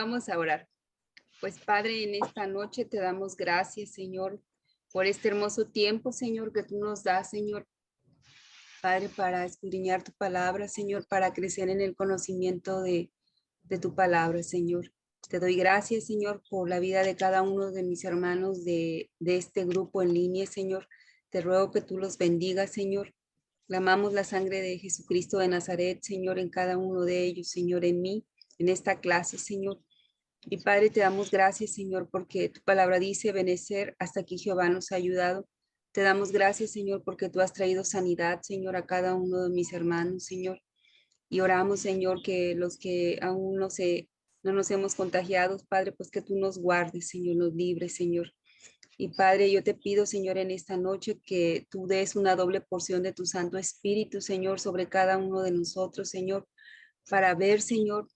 Vamos a orar. Pues Padre, en esta noche te damos gracias, Señor, por este hermoso tiempo, Señor, que tú nos das, Señor. Padre, para escudriñar tu palabra, Señor, para crecer en el conocimiento de tu palabra, Señor. Te doy gracias, Señor, por la vida de cada uno de mis hermanos de este grupo en línea, Señor. Te ruego que tú los bendigas, Señor. Clamamos la sangre de Jesucristo de Nazaret, Señor, en cada uno de ellos, Señor, en mí, en esta clase, Señor. Y Padre, te damos gracias, Señor, porque tu palabra dice, benecer hasta aquí Jehová nos ha ayudado. Te damos gracias, Señor, porque tú has traído sanidad, Señor, a cada uno de mis hermanos, Señor. Y oramos, Señor, que los que aún no nos hemos contagiado, Padre, pues que tú nos guardes, Señor, nos libres, Señor. Y Padre, yo te pido, Señor, en esta noche que tú des una doble porción de tu Santo Espíritu, Señor, sobre cada uno de nosotros, Señor, para ver, Señor,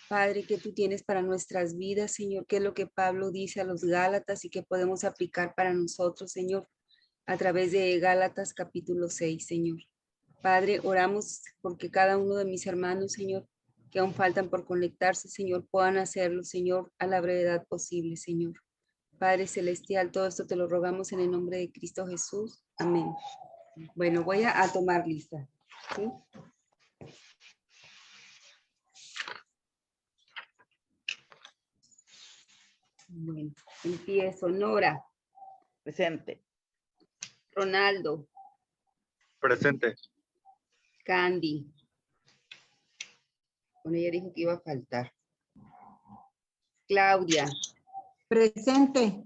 Padre, que tú tienes para nuestras vidas, Señor, qué es lo que Pablo dice a los Gálatas y que podemos aplicar para nosotros, Señor, a través de Gálatas capítulo 6, Señor. Padre, oramos porque cada uno de mis hermanos, Señor, que aún faltan por conectarse, Señor, puedan hacerlo, Señor, a la brevedad posible, Señor. Padre Celestial, todo esto te lo rogamos en el nombre de Cristo Jesús. Amén. Bueno, voy a tomar lista, ¿sí? Bueno, empiezo. Nora. Presente. Ronaldo. Presente. Candy. Bueno, ella dijo que iba a faltar. Claudia. Presente.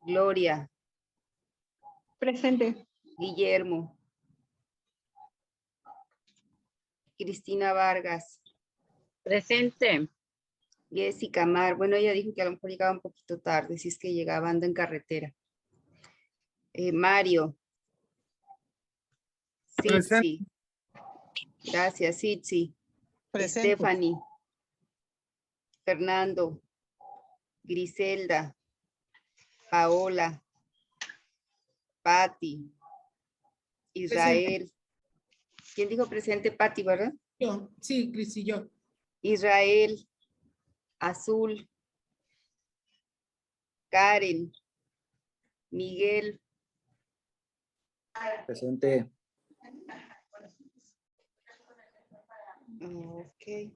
Gloria. Presente. Guillermo. Cristina Vargas. Presente. Jessica Mar. Bueno, ella dijo que a lo mejor llegaba un poquito tarde, si es que llegaba, anda en carretera. Mario. Sitsi. Gracias, Sitsi. Presente. Stephanie. Fernando. Griselda. Paola. Patti. Israel. Presente. ¿Quién dijo presente? Patti, ¿verdad? Yo, sí, Cris y yo. Israel. Azul. Karen. Miguel. Presente. Ok.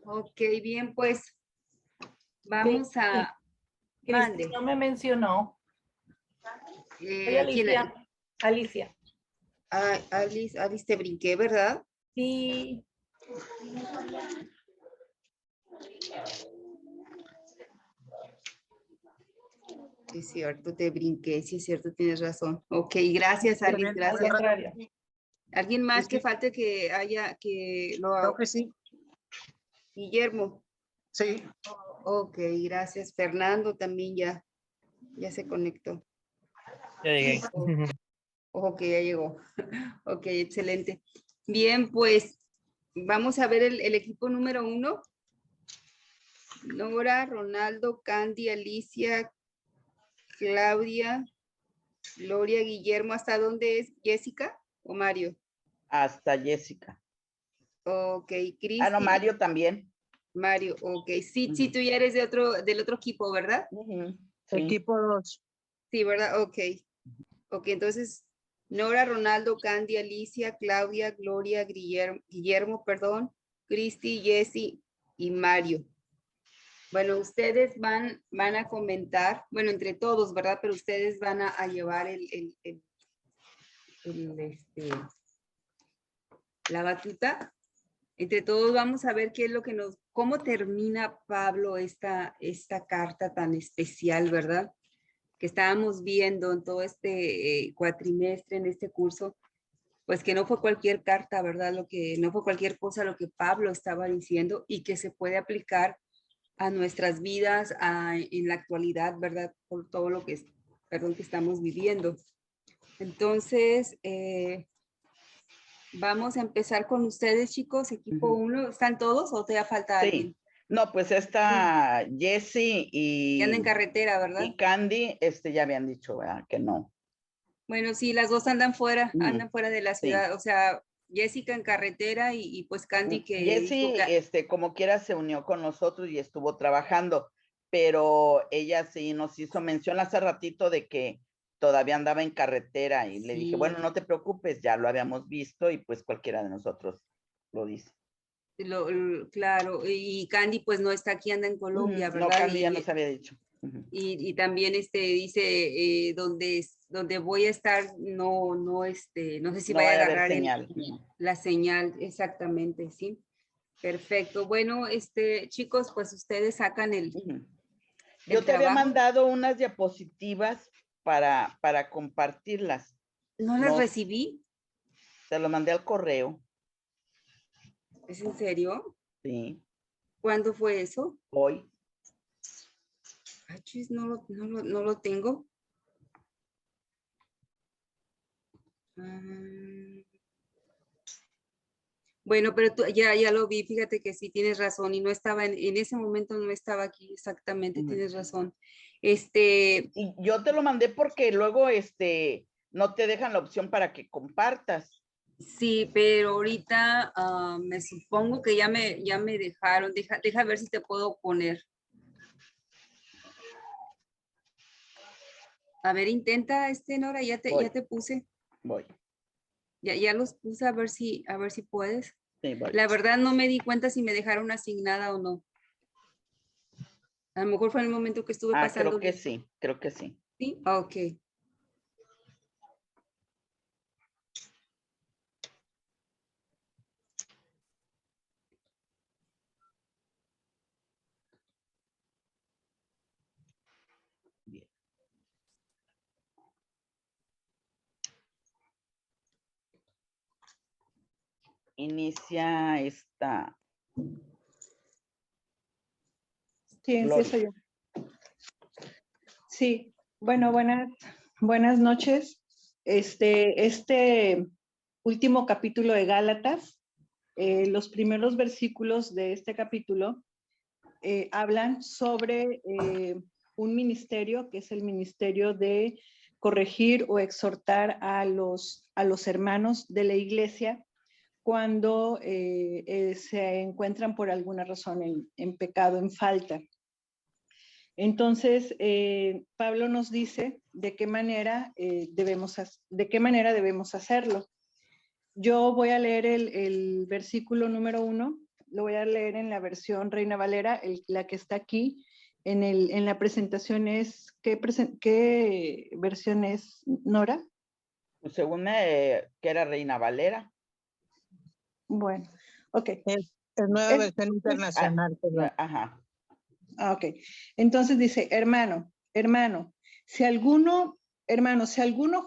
Ok, bien, pues vamos a... Mande. Cristina me mencionó. Soy ¿quién? Alicia. Alicia. Alice, te brinqué, ¿verdad? Sí. Sí, es cierto, te brinqué, sí es cierto, tienes razón. Ok, gracias, Alice, Al gracias. contrario. ¿Alguien más Sí, que sí. falte que haya, que lo Creo que sí. Guillermo. Sí. Ok, gracias. Fernando también ya se conectó. Ya llegué. Ok, ya llegó. Ok, excelente. Bien, pues vamos a ver el equipo número 1. Nora, Ronaldo, Candy, Alicia, Claudia, Gloria, Guillermo. ¿Hasta dónde es Jessica o Mario? Hasta Jessica. Ok, Cristi. Ah, no, Mario también. Mario, ok. Sí, sí, tú ya eres del otro equipo, ¿verdad? Sí. Equipo 2. Sí, ¿verdad? Ok. Ok, entonces, Nora, Ronaldo, Candy, Alicia, Claudia, Gloria, Guillermo, perdón, Cristi, Jessy y Mario. Bueno, ustedes van a comentar, bueno, entre todos, ¿verdad? Pero ustedes van a llevar la batuta. Entre todos vamos a ver qué es lo que cómo termina Pablo esta carta tan especial, ¿verdad? Que estábamos viendo en todo este cuatrimestre, en este curso, pues que no fue cualquier carta, ¿verdad? No fue cualquier cosa lo que Pablo estaba diciendo y que se puede aplicar a nuestras vidas en la actualidad, ¿verdad? Por todo lo que estamos viviendo. Entonces, vamos a empezar con ustedes, chicos, equipo 1. ¿Están todos o te falta alguien? Sí. No, pues esta Jessie Y anda en y carretera, ¿verdad? Candy, ya habían dicho, ¿verdad? Que no. Bueno, sí, las dos andan fuera, Ujú, andan fuera de la sí. ciudad. O sea, Jessica en carretera y pues Candy que dijo Jessie, que como quiera, se unió con nosotros y estuvo trabajando, pero ella sí nos hizo mención hace ratito de que todavía andaba en carretera y le dije, sí, bueno, no te preocupes, ya lo habíamos visto y pues cualquiera de nosotros lo dice. claro, y Candy pues no está aquí, anda en Colombia, No, ¿verdad? Candy ya nos había dicho. Ujú. Y también dice donde voy a estar, no sé si No vaya a vaya a haber agarrar señal. la señal exactamente, sí. Perfecto. Bueno, chicos, pues ustedes sacan el Ujú. Yo te había trabajo. mandado unas diapositivas para compartirlas. No las No, recibí. te lo mandé al correo. ¿Es en serio? Sí, ¿Cuándo fue eso? hoy. Ay, chis, no lo tengo. Ah, bueno, pero ya lo vi, fíjate que sí tienes razón y no estaba en ese momento, no estaba aquí exactamente, Ujú. tienes razón. Y yo te lo mandé porque luego no te dejan la opción para que compartas. Sí, pero ahorita me supongo que ya me dejaron. Deja ver si te puedo poner. A ver, intenta, Nora, ya Voy, te puse. voy. Ya los puse a ver si puedes. Sí, voy. La verdad no me di cuenta si me dejaron asignada o no. A lo mejor fue en el momento que estuve Creo pasando. que sí, creo que sí. Sí, ok. Bien. Inicia esta. Sí, empiezo Gloria. yo. Sí, bueno, buenas noches. Este último capítulo de Gálatas, los primeros versículos de este capítulo hablan sobre un ministerio que es el ministerio de corregir o exhortar a los hermanos de la iglesia cuando se encuentran por alguna razón en pecado, en falta. Entonces, Pablo nos dice de qué manera debemos hacerlo. Yo voy a leer el versículo número 1, lo voy a leer en la versión Reina Valera, la que está aquí. En la presentación es, ¿qué versión es, Nora? Pues según que era Reina Valera. Bueno, ok. Es nueva versión internacional, perdón. Ajá. Ok. Entonces dice, hermano, si alguno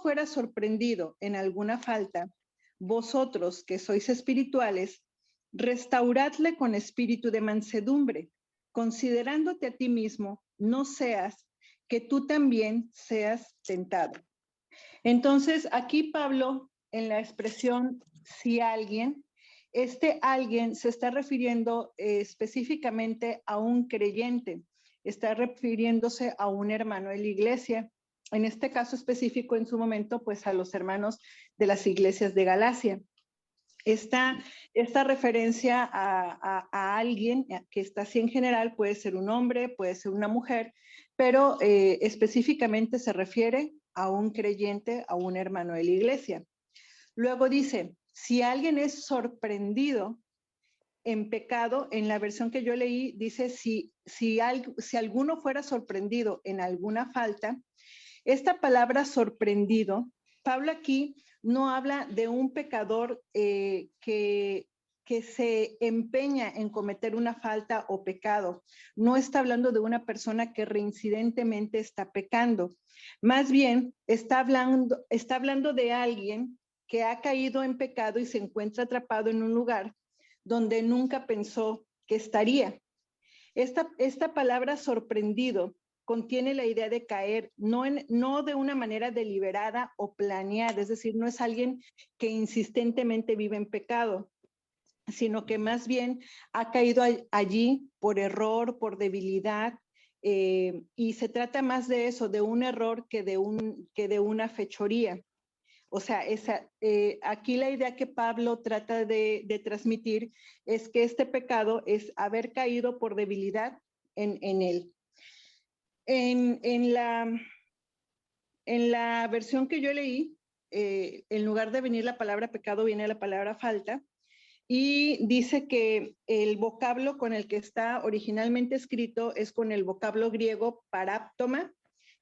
fuera sorprendido en alguna falta, vosotros que sois espirituales, restauradle con espíritu de mansedumbre, considerándote a ti mismo, no seas que tú también seas tentado. Entonces, aquí Pablo, en la expresión si alguien, alguien se está refiriendo específicamente a un creyente, está refiriéndose a un hermano de la iglesia, en este caso específico en su momento, pues a los hermanos de las iglesias de Galacia. Esta referencia a alguien que está así en general, puede ser un hombre, puede ser una mujer, pero específicamente se refiere a un creyente, a un hermano de la iglesia. Luego dice, si alguien es sorprendido en pecado, en la versión que yo leí, dice, si alguno fuera sorprendido en alguna falta, esta palabra sorprendido, Pablo aquí no habla de un pecador que se empeña en cometer una falta o pecado. No está hablando de una persona que reincidentemente está pecando. Más bien, está hablando de alguien que ha caído en pecado y se encuentra atrapado en un lugar donde nunca pensó que estaría. Esta palabra sorprendido contiene la idea de caer, no de una manera deliberada o planeada, es decir, no es alguien que insistentemente vive en pecado, sino que más bien ha caído allí por error, por debilidad, y se trata más de eso, de un error que de una fechoría. O sea, aquí la idea que Pablo trata de transmitir es que este pecado es haber caído por debilidad en él. En la versión que yo leí, en lugar de venir la palabra pecado, viene la palabra falta, y dice que el vocablo con el que está originalmente escrito es con el vocablo griego paráptoma,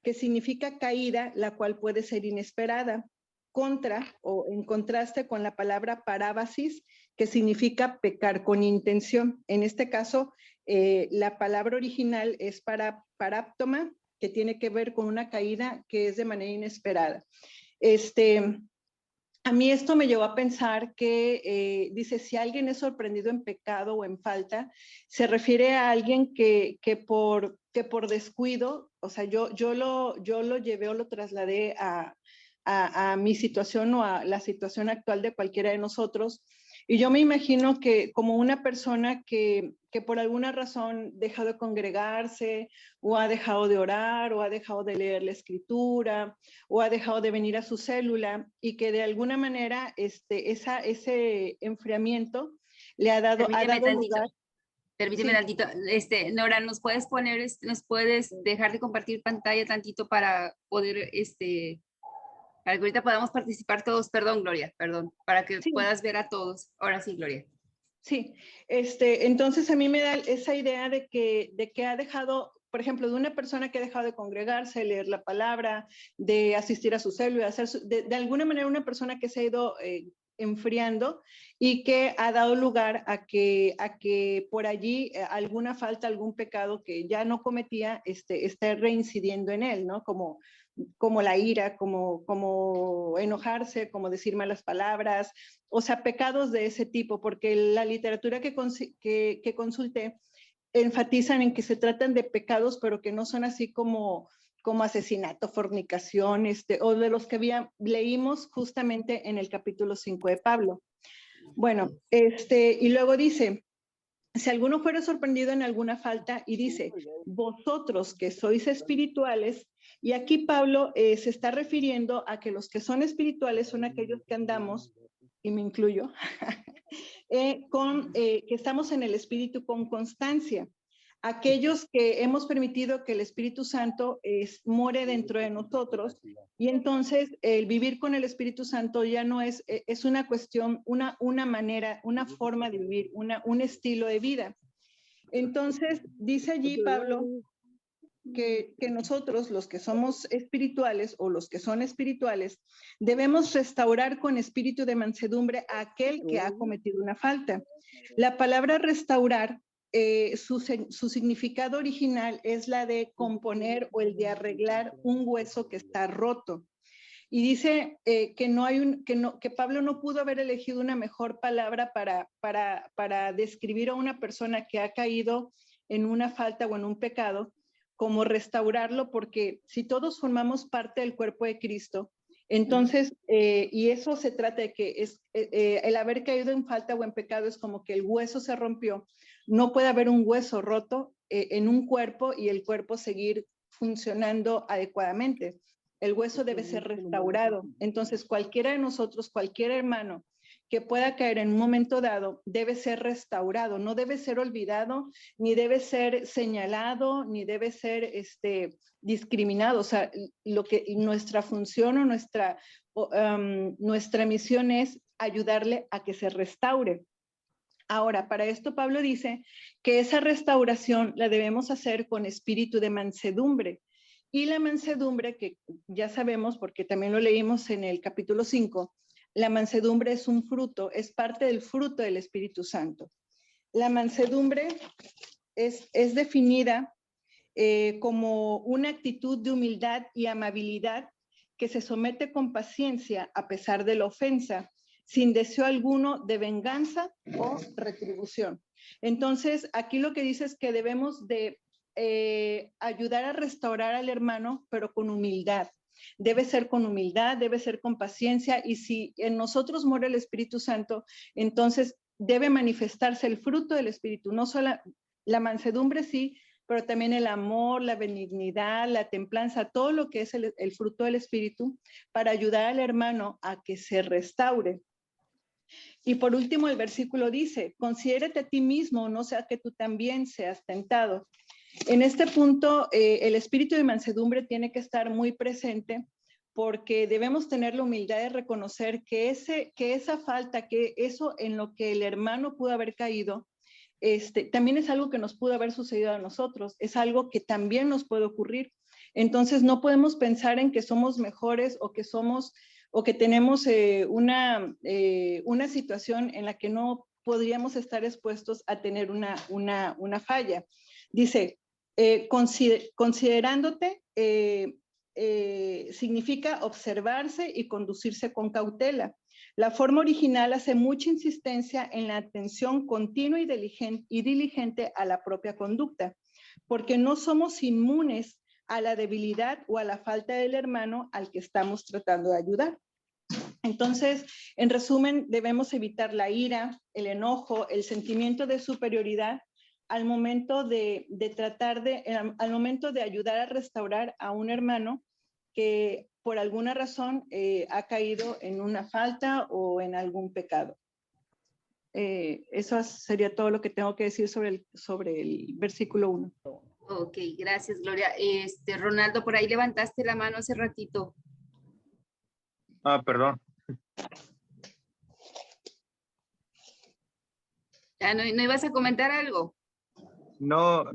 que significa caída, la cual puede ser inesperada, contra o en contraste con la palabra parábasis, que significa pecar con intención. En este caso, la palabra original es paráptoma, que tiene que ver con una caída que es de manera inesperada. A mí esto me llevó a pensar que, dice, si alguien es sorprendido en pecado o en falta, se refiere a alguien que por descuido, o sea, yo lo llevé o lo trasladé a mi situación o a la situación actual de cualquiera de nosotros. Y yo me imagino que como una persona que por alguna razón dejó de congregarse, o ha dejado de orar, o ha dejado de leer la escritura, o ha dejado de venir a su célula, y que de alguna manera ese enfriamiento le ha dado lugar. Permíteme Sí. tantito. Nora, ¿nos puedes dejar de compartir pantalla tantito para poder, para que ahorita podamos participar todos? Perdón, Gloria, perdón, para que Sí. puedas ver a todos. Ahora sí, Gloria. Sí, entonces a mí me da esa idea de que ha dejado, por ejemplo, de una persona que ha dejado de congregarse, leer la palabra, de asistir a su célula, de alguna manera una persona que se ha ido enfriando y que ha dado lugar a que por allí alguna falta, algún pecado que ya no cometía, esté reincidiendo en él, ¿no? Como la ira, como enojarse, como decir malas palabras, o sea, pecados de ese tipo, porque la literatura que consulté enfatizan en que se tratan de pecados, pero que no son así como asesinato, fornicación, o de los que leímos justamente en el capítulo 5 de Pablo. Bueno, y luego dice, si alguno fuera sorprendido en alguna falta, y dice, vosotros que sois espirituales, y aquí Pablo se está refiriendo a que los que son espirituales son aquellos que andamos, y me incluyo, que estamos en el Espíritu con constancia. Aquellos que hemos permitido que el Espíritu Santo more dentro de nosotros, y entonces el vivir con el Espíritu Santo ya no es una cuestión, una manera, una forma de vivir, un estilo de vida. Entonces dice allí Pablo que nosotros, los que somos espirituales o los que son espirituales, debemos restaurar con espíritu de mansedumbre a aquel que ha cometido una falta. La palabra restaurar, su significado original es la de componer o el de arreglar un hueso que está roto. Y dice que Pablo no pudo haber elegido una mejor palabra para describir a una persona que ha caído en una falta o en un pecado, como restaurarlo, porque si todos formamos parte del cuerpo de Cristo, entonces, y eso se trata de que el haber caído en falta o en pecado es como que el hueso se rompió. No puede haber un hueso roto en un cuerpo y el cuerpo seguir funcionando adecuadamente. El hueso debe ser restaurado. Entonces, cualquiera de nosotros, cualquier hermano que pueda caer en un momento dado, debe ser restaurado, no debe ser olvidado, ni debe ser señalado, ni debe ser discriminado. O sea, nuestra función o nuestra misión es ayudarle a que se restaure. Ahora, para esto Pablo dice que esa restauración la debemos hacer con espíritu de mansedumbre. Y la mansedumbre, que ya sabemos, porque también lo leímos en el capítulo 5, la mansedumbre es un fruto, es parte del fruto del Espíritu Santo. La mansedumbre es definida como una actitud de humildad y amabilidad que se somete con paciencia a pesar de la ofensa, sin deseo alguno de venganza o retribución. Entonces, aquí lo que dice es que debemos de ayudar a restaurar al hermano, pero con humildad. Debe ser con humildad, debe ser con paciencia, y si en nosotros mora el Espíritu Santo, entonces debe manifestarse el fruto del Espíritu, no solo la mansedumbre, sí, pero también el amor, la benignidad, la templanza, todo lo que es el fruto del Espíritu, para ayudar al hermano a que se restaure. Y por último, el versículo dice, considérate a ti mismo, no sea que tú también seas tentado. En este punto, el espíritu de mansedumbre tiene que estar muy presente, porque debemos tener la humildad de reconocer que esa falta, que eso en lo que el hermano pudo haber caído, también es algo que nos pudo haber sucedido a nosotros, es algo que también nos puede ocurrir. Entonces no podemos pensar en que somos mejores o que tenemos una situación en la que no podríamos estar expuestos a tener una falla. Dice, considerándote significa observarse y conducirse con cautela. La forma original hace mucha insistencia en la atención continua y diligente a la propia conducta, porque no somos inmunes a la debilidad o a la falta del hermano al que estamos tratando de ayudar. Entonces, en resumen, debemos evitar la ira, el enojo, el sentimiento de superioridad al momento al momento de ayudar a restaurar a un hermano que por alguna razón ha caído en una falta o en algún pecado. Eso sería todo lo que tengo que decir sobre el versículo 1. Ok, gracias, Gloria. Ronaldo, por ahí levantaste la mano hace ratito. Perdón. ¿No ibas a comentar algo? No,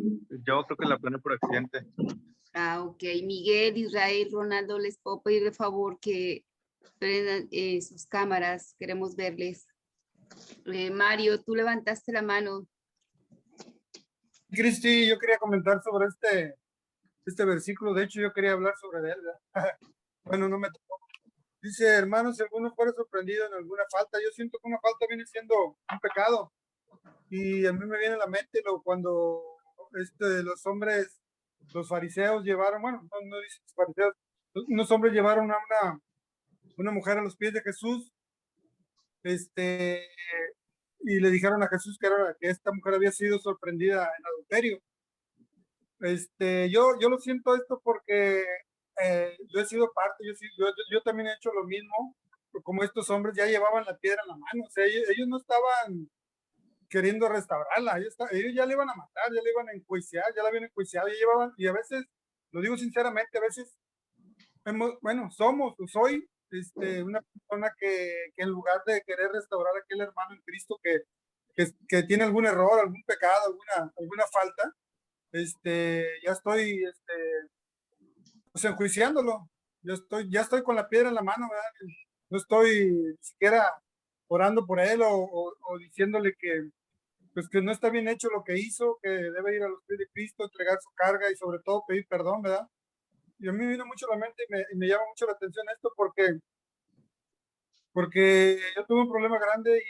yo creo que la planeé por accidente. Ok. Miguel, Israel, Ronaldo, les puedo pedir de favor que prendan sus cámaras. Queremos verles. Mario, tú levantaste la mano. Cristi, yo quería comentar sobre este versículo. De hecho, yo quería hablar sobre él. Bueno, no me tocó. Dice, hermanos, si alguno fuera sorprendido en alguna falta, yo siento que una falta viene siendo un pecado. Y a mí me viene a la mente cuando los hombres, los fariseos llevaron, bueno, no dicen fariseos, unos hombres llevaron a una mujer a los pies de Jesús, y le dijeron a Jesús que esta mujer había sido sorprendida en adulterio. Yo lo siento esto porque yo he sido parte, yo también he hecho lo mismo, como estos hombres ya llevaban la piedra en la mano, o sea, ellos no estaban queriendo restaurarla, ellos ya le iban a matar, ya le iban a enjuiciar, ya la habían enjuiciado, ya llevaban, y a veces, lo digo sinceramente, a veces, soy una persona que en lugar de querer restaurar a aquel hermano en Cristo que tiene algún error, algún pecado, alguna falta, ya estoy pues enjuiciándolo, ya estoy con la piedra en la mano, ¿verdad? No estoy ni siquiera orando por él o diciéndole que no está bien hecho lo que hizo, que debe ir a los pies de Cristo, entregar su carga y sobre todo pedir perdón, ¿verdad? Y a mí me vino mucho a la mente y me llama mucho la atención esto porque yo tuve un problema grande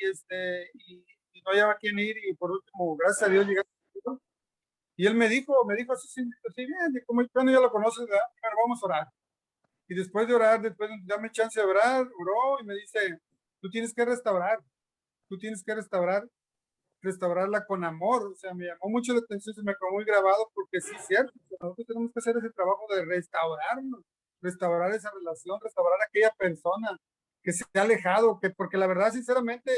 y no hallaba a quién ir y por último, gracias a Dios, llegué a Cristo. Y él me dijo así bien, como el plano ya lo conoces, ¿verdad? Pero vamos a orar. Y después de orar, después de darme chance de orar, oró y me dice, tú tienes que restaurarla con amor. O sea, me llamó mucho la atención, se me quedó muy grabado porque sí es cierto, nosotros tenemos que hacer ese trabajo de restaurar esa relación, restaurar a aquella persona que se ha alejado, porque la verdad, sinceramente,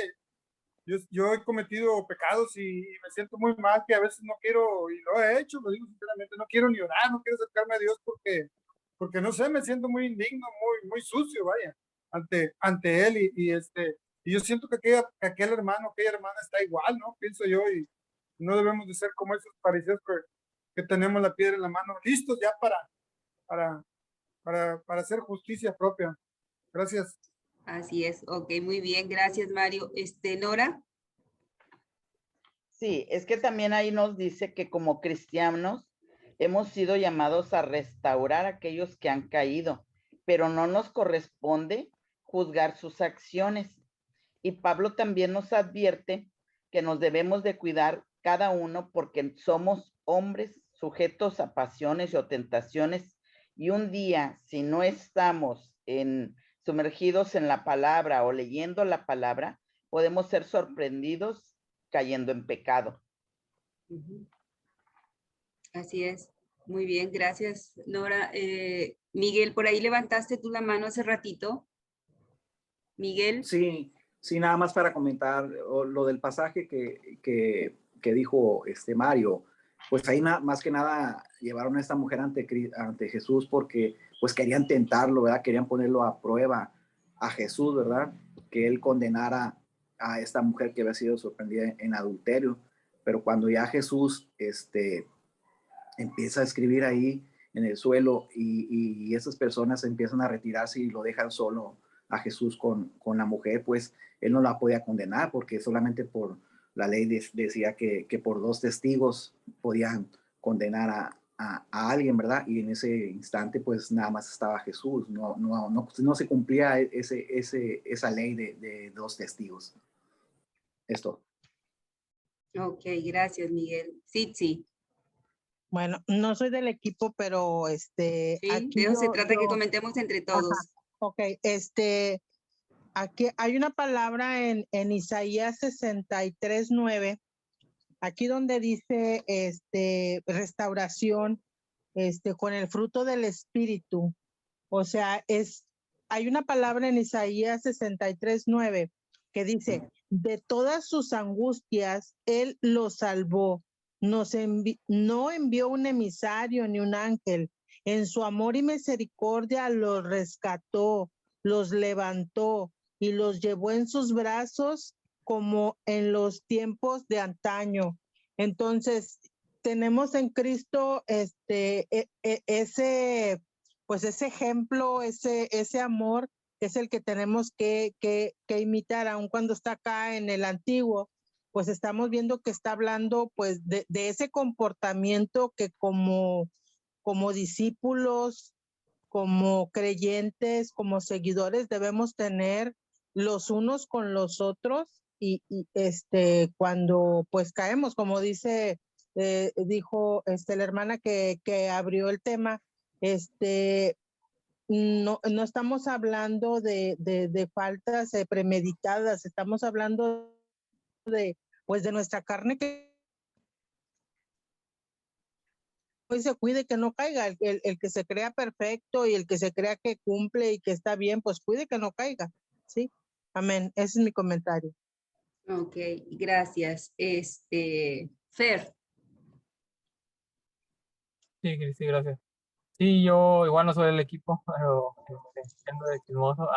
yo he cometido pecados y me siento muy mal, que a veces no quiero, y lo he hecho, lo digo sinceramente, no quiero ni orar, no quiero acercarme a Dios porque no sé, me siento muy indigno, muy sucio, vaya, ante Él y yo siento que aquel hermano, aquella hermana está igual, ¿no? Pienso yo, y no debemos de ser como esos parecidos que tenemos la piedra en la mano, listos ya para hacer justicia propia. Gracias. Así es. Ok, muy bien. Gracias, Mario. Nora. Sí, es que también ahí nos dice que como cristianos hemos sido llamados a restaurar a aquellos que han caído, pero no nos corresponde juzgar sus acciones. Y Pablo también nos advierte que nos debemos de cuidar cada uno porque somos hombres sujetos a pasiones o tentaciones, y un día, si no estamos sumergidos en la palabra o leyendo la palabra, podemos ser sorprendidos cayendo en pecado. Así es. Muy bien, gracias, Nora. Miguel, por ahí levantaste tú la mano hace ratito. Miguel. Sí, sí, nada más para comentar lo del pasaje que dijo Mario. Pues ahí más que nada llevaron a esta mujer ante Jesús porque pues querían tentarlo, ¿verdad? Querían ponerlo a prueba a Jesús, ¿verdad? Que él condenara a esta mujer que había sido sorprendida en adulterio. Pero cuando ya Jesús empieza a escribir ahí en el suelo y esas personas empiezan a retirarse y lo dejan solo a Jesús con la mujer, pues él no la podía condenar porque solamente por la ley decía que por 2 testigos podían condenar a alguien, ¿verdad? Y en ese instante pues nada más estaba Jesús, no se cumplía esa ley de 2 testigos. Esto. Ok, gracias, Miguel. Sí. Bueno, no soy del equipo, pero Sí, aquí de eso se yo- trata, que yo- comentemos entre todos. Ajá, ok, aquí hay una palabra en Isaías 63:9, aquí donde dice restauración con el fruto del espíritu. O sea, hay una palabra en Isaías 63:9 que dice, de todas sus angustias, él los salvó. No envió un emisario ni un ángel. En su amor y misericordia los rescató, los levantó y los llevó en sus brazos como en los tiempos de antaño. Entonces, tenemos en Cristo ese ejemplo, ese amor es el que tenemos que imitar, aun cuando está acá en el antiguo, pues estamos viendo que está hablando pues de ese comportamiento que como discípulos, como creyentes, como seguidores debemos tener los unos con los otros y cuando pues caemos, como dijo la hermana que abrió el tema, no estamos hablando de faltas premeditadas, estamos hablando de nuestra carne que se cuide que no caiga, el que se crea perfecto y el que se crea que cumple y que está bien, pues cuide que no caiga, ¿sí? Amén, ese es mi comentario. Ok, gracias. Fer. Sí, sí, gracias. Sí, yo igual no soy del equipo, pero siendo de chismoso.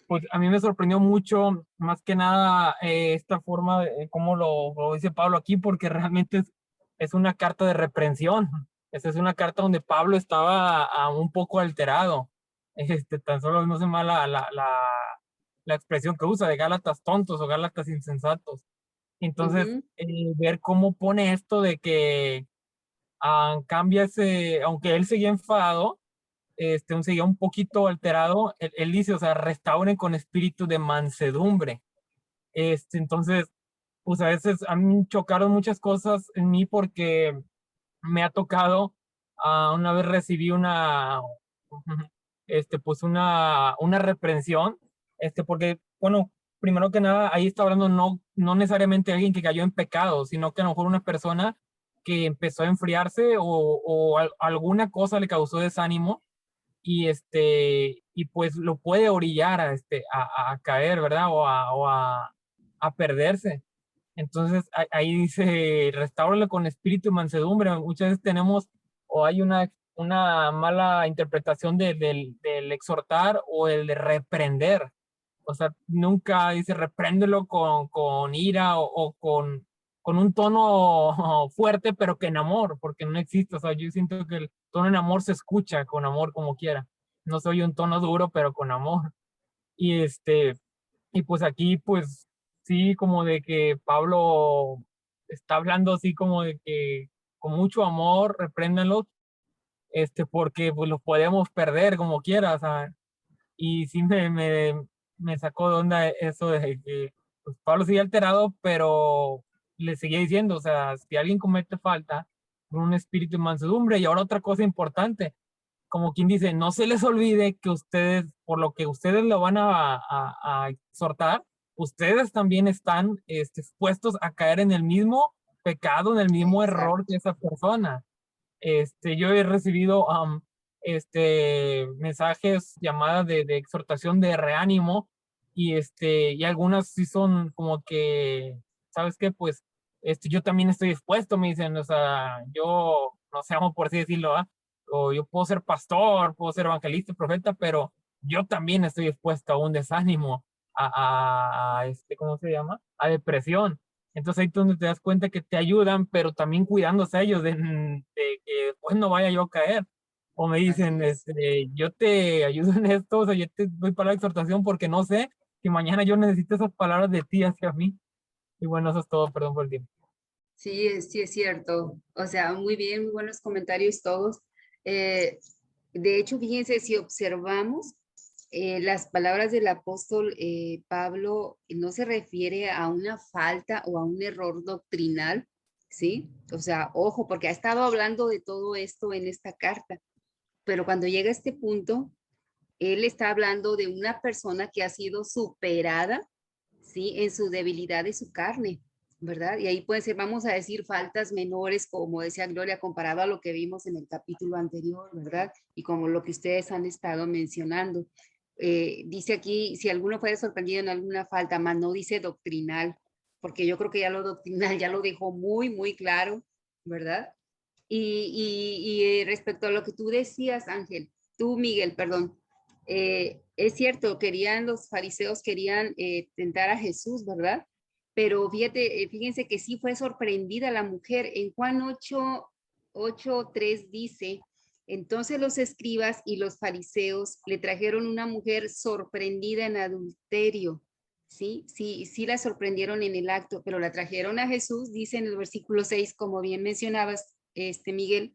Pues a mí me sorprendió mucho, más que nada, esta forma de cómo lo dice Pablo aquí, porque realmente es una carta de reprensión. Esa es una carta donde Pablo estaba un poco alterado. Tan solo no sé más la expresión que usa de Gálatas tontos o Gálatas insensatos. Entonces, ver cómo pone esto de que cambia aunque él seguía enfadado, seguía un poquito alterado, él dice, o sea, restauren con espíritu de mansedumbre. Entonces, pues a veces han chocado muchas cosas en mí porque me ha tocado, una vez recibí pues una reprensión, porque, bueno, primero que nada, ahí está hablando no necesariamente alguien que cayó en pecado, sino que a lo mejor una persona que empezó a enfriarse o alguna cosa le causó desánimo y pues lo puede orillar a caer, ¿verdad? A perderse. Entonces ahí dice, restáuralo con espíritu y mansedumbre. Muchas veces tenemos o hay una mala interpretación del exhortar o el de reprender. O sea, nunca dice repréndelo con ira o con un tono fuerte, pero que en amor, porque no existe. O sea, yo siento que el tono en amor se escucha con amor como quiera. No soy un tono duro, pero con amor. Y y pues aquí, pues sí, como de que Pablo está hablando así como de que con mucho amor, repréndanlos, porque pues los podemos perder como quiera, ¿sabes? Y sí me sacó de onda eso de que pues, Pablo sigue alterado, pero le seguía diciendo, o sea, si alguien comete falta, con un espíritu de mansedumbre. Y ahora otra cosa importante, como quien dice, no se les olvide que ustedes, por lo que ustedes lo van a exhortar, ustedes también están expuestos a caer en el mismo pecado, en el mismo error que esa persona. Yo he recibido mensajes, llamadas de exhortación, de reánimo, y algunas sí son como que, ¿sabes qué? Pues yo también estoy dispuesto, me dicen, o sea, yo, no sé, vamos por así decirlo, ¿ah? O yo puedo ser pastor, puedo ser evangelista, profeta, pero yo también estoy dispuesto a un desánimo, ¿cómo se llama? A depresión. Entonces ahí es donde te das cuenta que te ayudan, pero también cuidándose a ellos de que después no vaya yo a caer. O me dicen, yo te ayudo en esto, o sea, yo te doy para la exhortación porque no sé que mañana yo necesito esas palabras de ti hacia mí. Y bueno, eso es todo, perdón por el tiempo. Sí, es cierto. O sea, muy bien, muy buenos comentarios todos. De hecho, fíjense, si observamos las palabras del apóstol Pablo, no se refiere a una falta o a un error doctrinal, ¿sí? O sea, ojo, porque ha estado hablando de todo esto en esta carta, pero cuando llega a este punto, él está hablando de una persona que ha sido superada, ¿sí? En su debilidad de su carne, ¿verdad? Y ahí puede ser, vamos a decir, faltas menores, como decía Gloria, comparado a lo que vimos en el capítulo anterior, ¿verdad? Y como lo que ustedes han estado mencionando. Dice aquí, si alguno fue sorprendido en alguna falta, más no dice doctrinal, porque yo creo que ya lo doctrinal ya lo dejó muy, muy claro, ¿verdad? Y respecto a lo que tú decías, Ángel, tú, Miguel, perdón, es cierto, los fariseos querían tentar a Jesús, ¿verdad? Pero fíjense que sí fue sorprendida la mujer. En Juan 8:3 dice, entonces los escribas y los fariseos le trajeron una mujer sorprendida en adulterio. Sí, la sorprendieron en el acto, pero la trajeron a Jesús, dice en el versículo 6, como bien mencionabas, Miguel,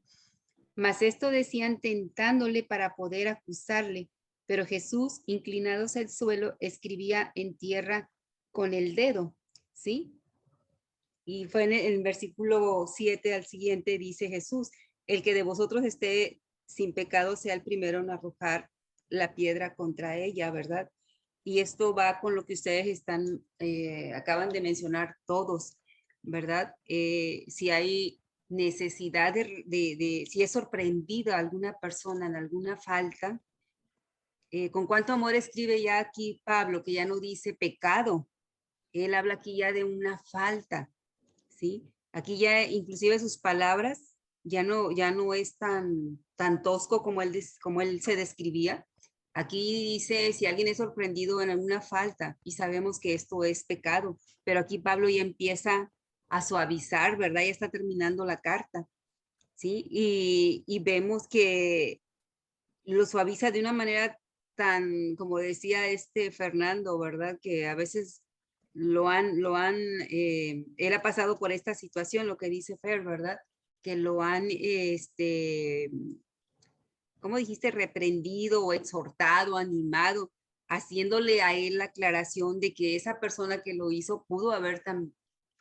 mas esto decían tentándole para poder acusarle. Pero Jesús, inclinados al suelo, escribía en tierra con el dedo, ¿sí? Y fue en el versículo 7 al siguiente, dice Jesús, el que de vosotros esté sin pecado sea el primero en arrojar la piedra contra ella, ¿verdad? Y esto va con lo que ustedes acaban de mencionar todos, ¿verdad? Si hay necesidad si es sorprendida alguna persona en alguna falta, con cuánto amor escribe ya aquí Pablo, que ya no dice pecado, él habla aquí ya de una falta, ¿sí? Aquí ya inclusive sus palabras ya no es tan tosco como él se describía. Aquí dice, si alguien es sorprendido en alguna falta, y sabemos que esto es pecado, pero aquí Pablo ya empieza a suavizar, ¿verdad? Ya está terminando la carta, ¿sí? Y vemos que lo suaviza de una manera tan, como decía Fernando, ¿verdad? Que a veces él ha pasado por esta situación, lo que dice Fer, ¿verdad? Que lo han, ¿cómo dijiste? Reprendido o exhortado, animado, haciéndole a él la aclaración de que esa persona que lo hizo pudo haber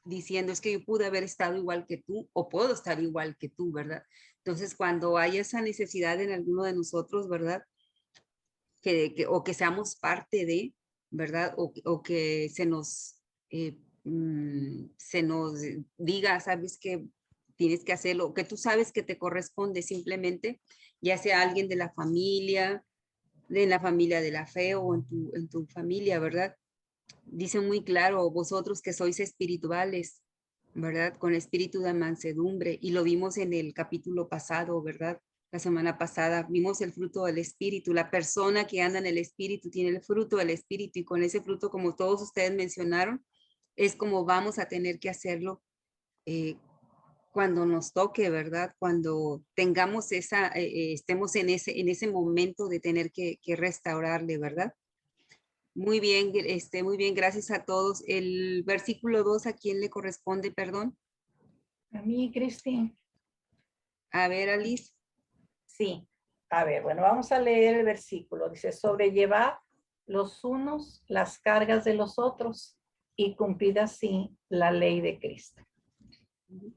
diciendo, es que yo pude haber estado igual que tú o puedo estar igual que tú, ¿verdad? Entonces, cuando hay esa necesidad en alguno de nosotros, ¿verdad? O que seamos parte de, ¿verdad? O que se nos diga, sabes que tienes que hacerlo, que tú sabes que te corresponde simplemente, ya sea alguien de la familia de la fe o en tu familia, ¿verdad? Dice muy claro, vosotros que sois espirituales, ¿verdad? Con espíritu de mansedumbre, y lo vimos en el capítulo pasado, ¿verdad? La semana pasada vimos el fruto del espíritu. La persona que anda en el espíritu tiene el fruto del espíritu, y con ese fruto, como todos ustedes mencionaron, es como vamos a tener que hacerlo cuando nos toque, ¿verdad? Cuando tengamos estemos en ese momento de tener que restaurarle, ¿verdad? Muy bien, gracias a todos. El versículo 2, ¿a quién le corresponde, perdón? A mí, Cristi. A ver, Alice. Sí. A ver, bueno, vamos a leer el versículo. Dice, sobrellevad los unos las cargas de los otros y cumplid así la ley de Cristo.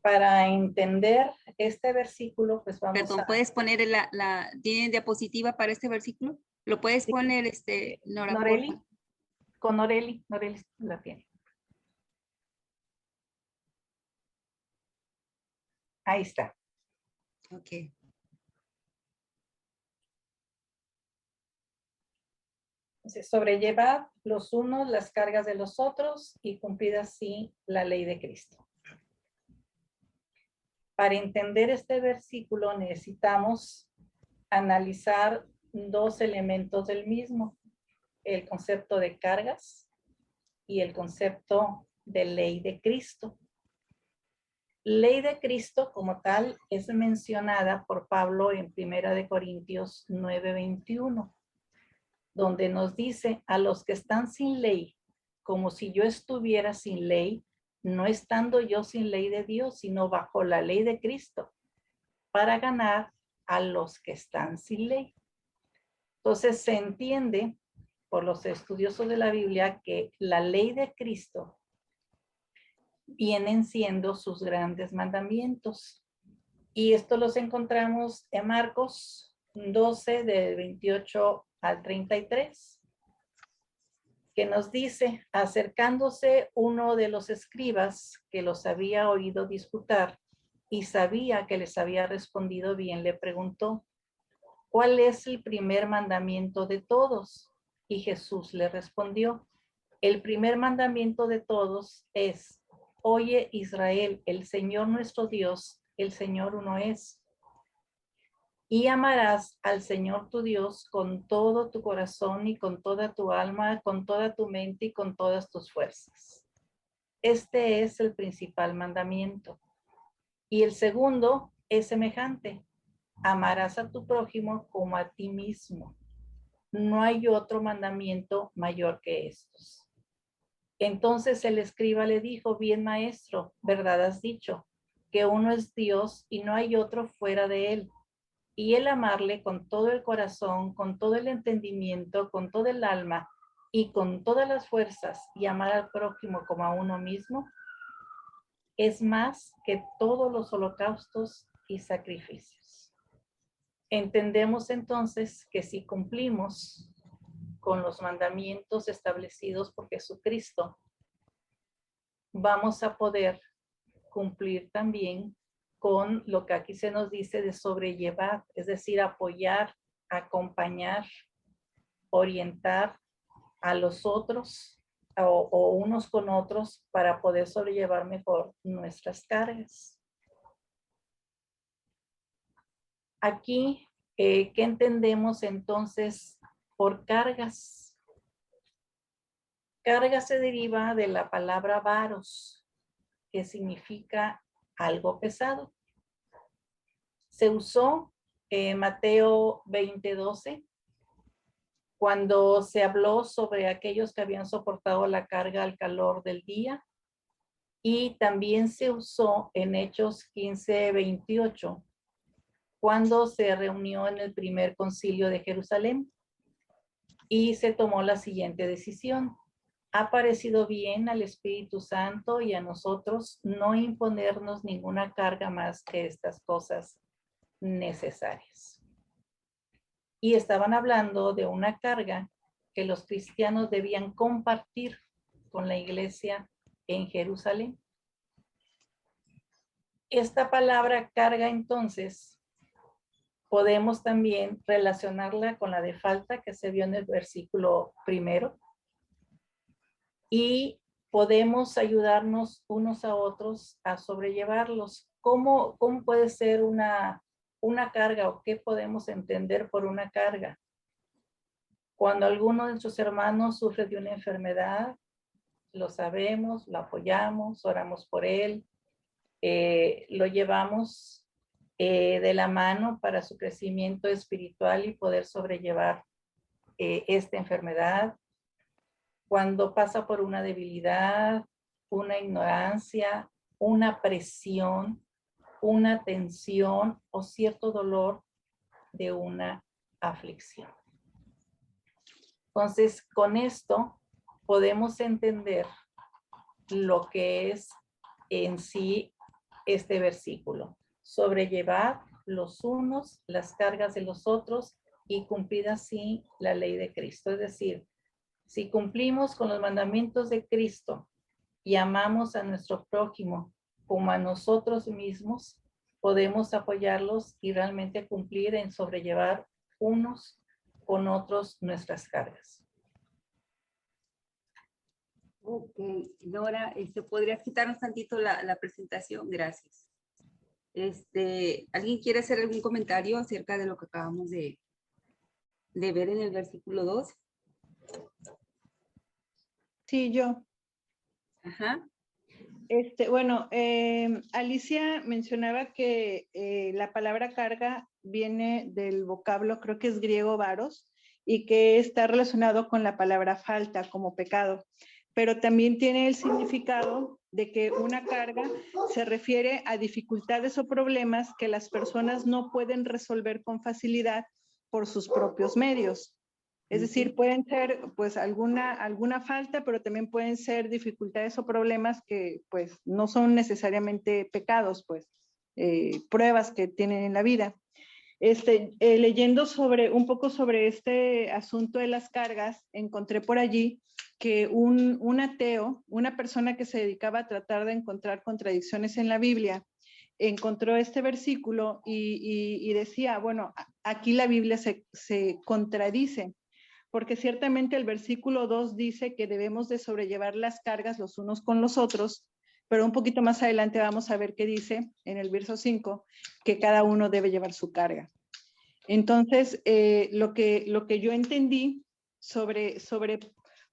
Para entender este versículo, pues vamos Perdón, a... ¿puedes poner ¿tienen diapositiva para este versículo? ¿Lo puedes Sí. poner, Nora? Noreli, Porfa? con Noreli la tiene. Ahí está. Ok. Entonces, sobrellevad los unos las cargas de los otros y cumplid así la ley de Cristo. Para entender este versículo necesitamos analizar dos elementos del mismo, el concepto de cargas y el concepto de ley de Cristo. Ley de Cristo como tal es mencionada por Pablo en 1 Corintios 9:21, donde nos dice a los que están sin ley, como si yo estuviera sin ley, no estando yo sin ley de Dios, sino bajo la ley de Cristo, para ganar a los que están sin ley. Entonces se entiende por los estudiosos de la Biblia que la ley de Cristo vienen siendo sus grandes mandamientos. Y esto los encontramos en Marcos 12, del 28 al 33, que nos dice, acercándose uno de los escribas que los había oído disputar y sabía que les había respondido bien, le preguntó, ¿cuál es el primer mandamiento de todos? Y Jesús le respondió, el primer mandamiento de todos es, oye Israel, el Señor nuestro Dios, el Señor uno es. Y amarás al Señor tu Dios con todo tu corazón y con toda tu alma, con toda tu mente y con todas tus fuerzas. Este es el principal mandamiento. Y el segundo es semejante. Amarás a tu prójimo como a ti mismo. No hay otro mandamiento mayor que estos. Entonces el escriba le dijo, bien maestro, verdad has dicho, que uno es Dios y no hay otro fuera de él. Y el amarle con todo el corazón, con todo el entendimiento, con todo el alma y con todas las fuerzas y amar al prójimo como a uno mismo, es más que todos los holocaustos y sacrificios. Entendemos entonces que si cumplimos con los mandamientos establecidos por Jesucristo, vamos a poder cumplir también con lo que aquí se nos dice de sobrellevar, es decir, apoyar, acompañar, orientar a los otros o unos con otros para poder sobrellevar mejor nuestras cargas. Aquí, ¿qué entendemos entonces por cargas? Carga se deriva de la palabra varos, que significa algo pesado. Se usó en Mateo 20:12, cuando se habló sobre aquellos que habían soportado la carga al calor del día, y también se usó en Hechos 15:28, cuando se reunió en el primer concilio de Jerusalén y se tomó la siguiente decisión. Ha parecido bien al Espíritu Santo y a nosotros no imponernos ninguna carga más que estas cosas necesarias. Y estaban hablando de una carga que los cristianos debían compartir con la iglesia en Jerusalén. Esta palabra carga entonces podemos también relacionarla con la de falta que se vio en el versículo 1, y podemos ayudarnos unos a otros a sobrellevarlos. ¿Cómo puede ser una carga o qué podemos entender por una carga? Cuando alguno de nuestros hermanos sufre de una enfermedad, lo sabemos, lo apoyamos, oramos por él, lo llevamos de la mano para su crecimiento espiritual y poder sobrellevar esta enfermedad. Cuando pasa por una debilidad, una ignorancia, una presión, una tensión o cierto dolor de una aflicción. Entonces, con esto podemos entender lo que es en sí este versículo. Sobrellevar los unos las cargas de los otros y cumplir así la ley de Cristo. Es decir, si cumplimos con los mandamientos de Cristo y amamos a nuestro prójimo como a nosotros mismos, podemos apoyarlos y realmente cumplir en sobrellevar unos con otros nuestras cargas. Ok, Dora, ¿podrías quitarnos tantito la presentación? Gracias. ¿Alguien quiere hacer algún comentario acerca de lo que acabamos de ver en el versículo 2? Sí, yo. Ajá. Bueno, Alicia mencionaba que la palabra carga viene del vocablo, creo que es griego varos, y que está relacionado con la palabra falta como pecado, pero también tiene el significado de que una carga se refiere a dificultades o problemas que las personas no pueden resolver con facilidad por sus propios medios. Es decir, pueden ser pues alguna falta, pero también pueden ser dificultades o problemas que pues no son necesariamente pecados, pues pruebas que tienen en la vida. Leyendo un poco sobre este asunto de las cargas, encontré por allí que un ateo, una persona que se dedicaba a tratar de encontrar contradicciones en la Biblia, encontró este versículo y decía, bueno, aquí la Biblia se contradice, porque ciertamente el versículo 2 dice que debemos de sobrellevar las cargas los unos con los otros, pero un poquito más adelante vamos a ver qué dice en el verso 5, que cada uno debe llevar su carga. Entonces, lo que yo entendí sobre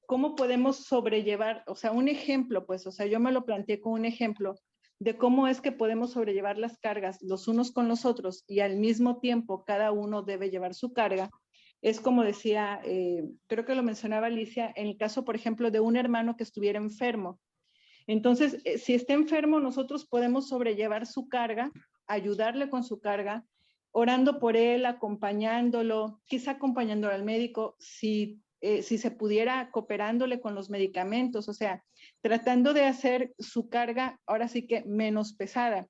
cómo podemos sobrellevar, o sea, un ejemplo, pues, o sea, yo me lo planteé con un ejemplo de cómo es que podemos sobrellevar las cargas los unos con los otros y al mismo tiempo cada uno debe llevar su carga. Es como decía, creo que lo mencionaba Alicia, en el caso, por ejemplo, de un hermano que estuviera enfermo. Entonces, si está enfermo, nosotros podemos sobrellevar su carga, ayudarle con su carga, orando por él, acompañándolo, quizá acompañándolo al médico, si se pudiera, cooperándole con los medicamentos, o sea, tratando de hacer su carga, ahora sí que menos pesada.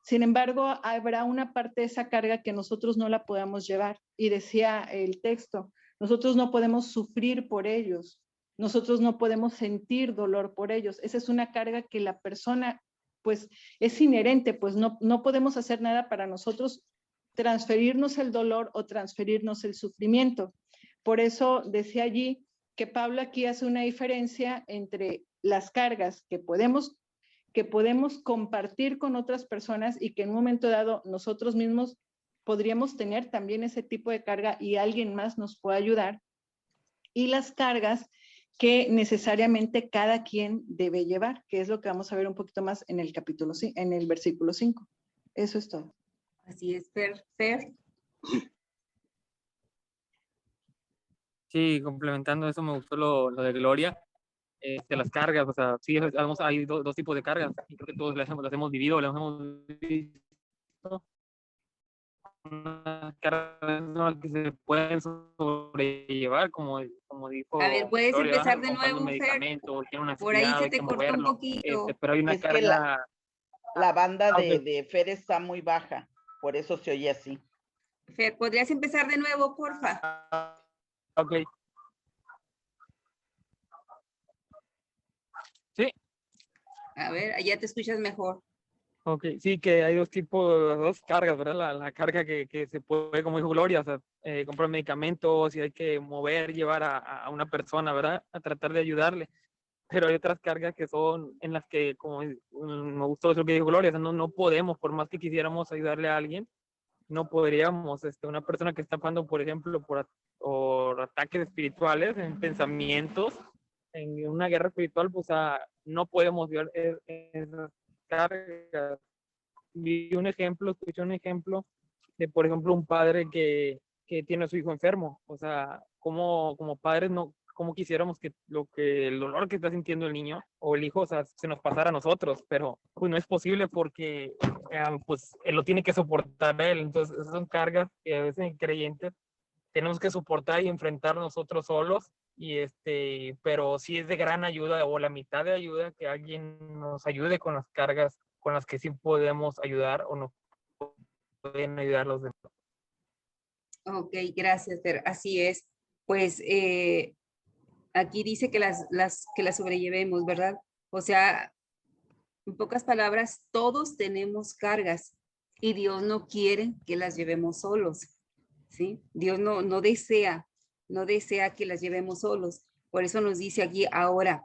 Sin embargo, habrá una parte de esa carga que nosotros no la podamos llevar. Y decía el texto, nosotros no podemos sufrir por ellos, nosotros no podemos sentir dolor por ellos. Esa es una carga que la persona, pues, es inherente, pues no podemos hacer nada para nosotros transferirnos el dolor o transferirnos el sufrimiento. Por eso decía allí que Pablo aquí hace una diferencia entre las cargas que podemos compartir con otras personas y que en un momento dado nosotros mismos podríamos tener también ese tipo de carga y alguien más nos puede ayudar, y las cargas que necesariamente cada quien debe llevar, que es lo que vamos a ver un poquito más en el en el versículo 5. Eso es todo. Así es, Fer. Sí, complementando eso, me gustó lo de Gloria, de las cargas, o sea, sí, hay dos tipos de cargas, y creo que todos las hemos vivido, las hemos visto. Unas cargas que se pueden sobrellevar, como dijo A ver, puedes Gloria, empezar de comprando un nuevo, Fer. medicamento, tiene una Por ahí necesidad, se hay que te cortó un moverlo, poquito. pero hay una Es que carga... la banda Ok. de Fer está muy baja, por eso se oye así. Fer, ¿podrías empezar de nuevo, porfa? Ok. Sí. A ver, allá te escuchas mejor. Ok, sí, que hay dos cargas, ¿verdad? La carga que se puede, como dijo Gloria, o sea, comprar medicamentos y hay que mover, llevar a una persona, ¿verdad? A tratar de ayudarle. Pero hay otras cargas que son en las que, como me gustó eso que dijo Gloria, o sea, no podemos, por más que quisiéramos ayudarle a alguien, no podríamos. Una persona que está pasando, por ejemplo, por ataques espirituales, en pensamientos, en una guerra espiritual, pues no podemos ver esas cargas. Escuché un ejemplo de, por ejemplo, un padre que tiene a su hijo enfermo. O sea, como padres, como quisiéramos que el dolor que está sintiendo el niño o el hijo, o sea, se nos pasara a nosotros, pero pues no es posible porque pues él lo tiene que soportar él. Entonces, esas son cargas que a veces en creyentes tenemos que soportar y enfrentar nosotros solos. Pero sí es de gran ayuda o la mitad de ayuda que alguien nos ayude con las cargas con las que sí podemos ayudar o no pueden ayudar los demás. Ok, gracias, Fer. Así es. Pues aquí dice que las sobrellevemos, ¿verdad? O sea, en pocas palabras, todos tenemos cargas. y Dios no quiere que las llevemos solos, ¿sí? Dios no desea que las llevemos solos. Por eso nos dice aquí ahora,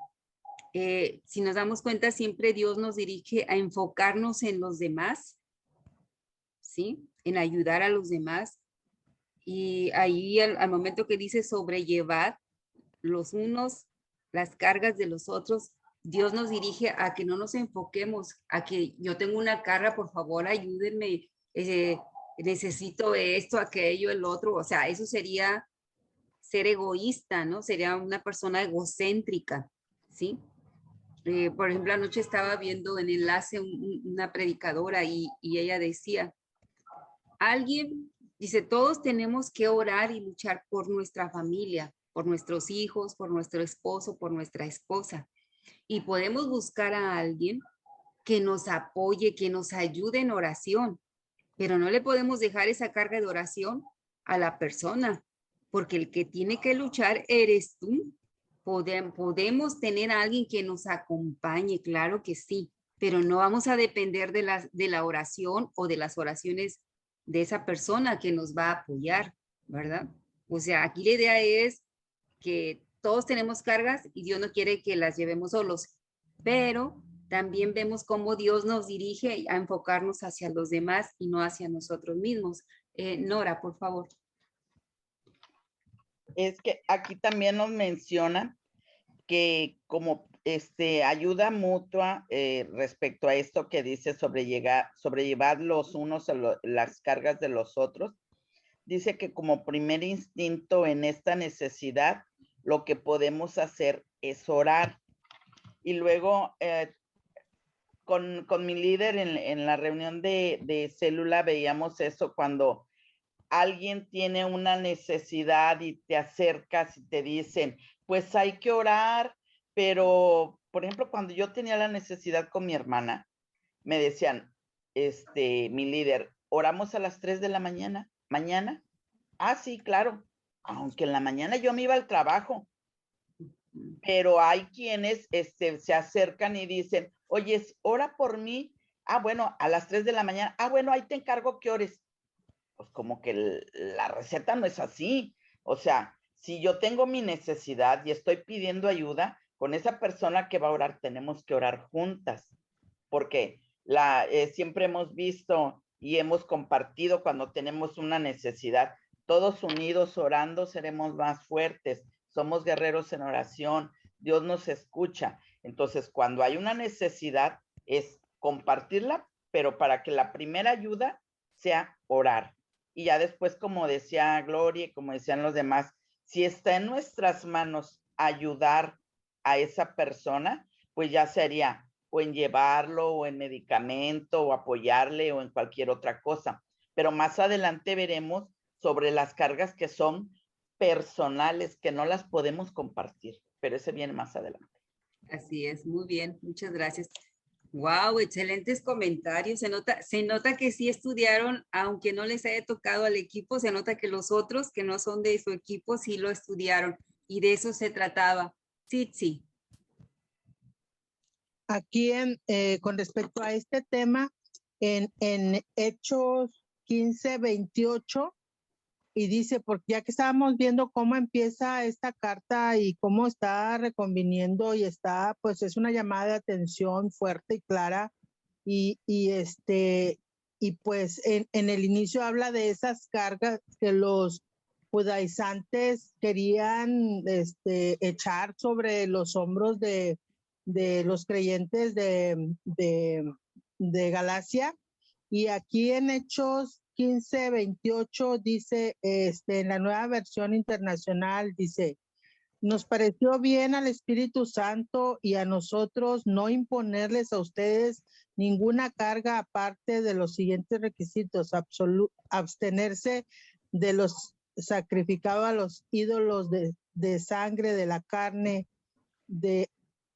si nos damos cuenta, siempre Dios nos dirige a enfocarnos en los demás, ¿sí? En ayudar a los demás. Y ahí al momento que dice sobrellevar los unos las cargas de los otros, Dios nos dirige a que no nos enfoquemos, a que yo tengo una carga, por favor, ayúdenme, necesito esto, aquello, el otro. O sea, eso sería ser egoísta, ¿no? Sería una persona egocéntrica, ¿sí? Por ejemplo, anoche estaba viendo en Enlace una predicadora y ella decía, alguien, dice, todos tenemos que orar y luchar por nuestra familia, por nuestros hijos, por nuestro esposo, por nuestra esposa. Y podemos buscar a alguien que nos apoye, que nos ayude en oración, pero no le podemos dejar esa carga de oración a la persona, porque el que tiene que luchar eres tú. Podemos tener a alguien que nos acompañe, claro que sí, pero no vamos a depender de la oración o de las oraciones de esa persona que nos va a apoyar, ¿verdad? O sea, aquí la idea es que todos tenemos cargas y Dios no quiere que las llevemos solos, pero también vemos cómo Dios nos dirige a enfocarnos hacia los demás y no hacia nosotros mismos. Nora, por favor. Es que aquí también nos menciona que como ayuda mutua respecto a esto que dice sobrellevar los unos a las cargas de los otros, dice que como primer instinto en esta necesidad, lo que podemos hacer es orar. Y luego con mi líder en la reunión de célula veíamos eso cuando alguien tiene una necesidad y te acercas y te dicen, pues hay que orar, pero, por ejemplo, cuando yo tenía la necesidad con mi hermana, me decían, mi líder, ¿oramos a las 3 de la mañana? ¿Mañana? Ah, sí, claro, aunque en la mañana yo me iba al trabajo, pero hay quienes se acercan y dicen, oye, ora por mí. Ah, bueno, a las 3 de la mañana. Ah, bueno, ahí te encargo que ores. Pues como que la receta no es así. O sea, si yo tengo mi necesidad y estoy pidiendo ayuda, con esa persona que va a orar, tenemos que orar juntas. Porque siempre hemos visto y hemos compartido cuando tenemos una necesidad, todos unidos orando seremos más fuertes. Somos guerreros en oración. Dios nos escucha. Entonces, cuando hay una necesidad, es compartirla, pero para que la primera ayuda sea orar. Y ya después, como decía Gloria y como decían los demás, si está en nuestras manos ayudar a esa persona, pues ya sería o en llevarlo o en medicamento o apoyarle o en cualquier otra cosa. Pero más adelante veremos sobre las cargas que son personales, que no las podemos compartir, pero ese viene más adelante. Así es, muy bien, muchas gracias. Wow, excelentes comentarios. Se nota que sí estudiaron, aunque no les haya tocado al equipo, se nota que los otros que no son de su equipo sí lo estudiaron y de eso se trataba. Sí, sí. Aquí con respecto a este tema, en Hechos 15:28, y dice, porque ya que estábamos viendo cómo empieza esta carta y cómo está reconviniendo y está, pues es una llamada de atención fuerte y clara, y pues en el inicio habla de esas cargas que los judaizantes querían echar sobre los hombros de los creyentes de Galacia. Y aquí en Hechos 15:28 dice, en la Nueva Versión Internacional, dice, nos pareció bien al Espíritu Santo y a nosotros no imponerles a ustedes ninguna carga aparte de los siguientes requisitos: abstenerse de los sacrificados a los ídolos de sangre, de la carne, de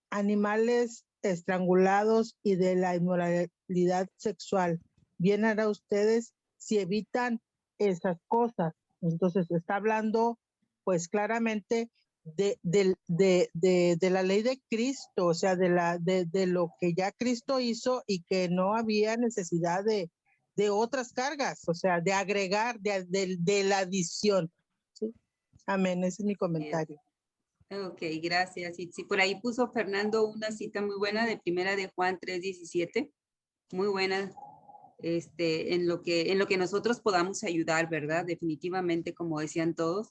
animales estrangulados y de la inmoralidad sexual. Bien hará ustedes si evitan esas cosas. Entonces está hablando pues claramente de la ley de Cristo, o sea, de lo que ya Cristo hizo y que no había necesidad de de otras cargas, o sea, de agregar, de la adición. ¿Sí? Amén, ese es mi comentario. Ok, gracias. Y sí, por ahí puso Fernando una cita muy buena de Primera de Juan 3:17, muy buena, en lo que nosotros podamos ayudar, ¿verdad? Definitivamente, como decían todos,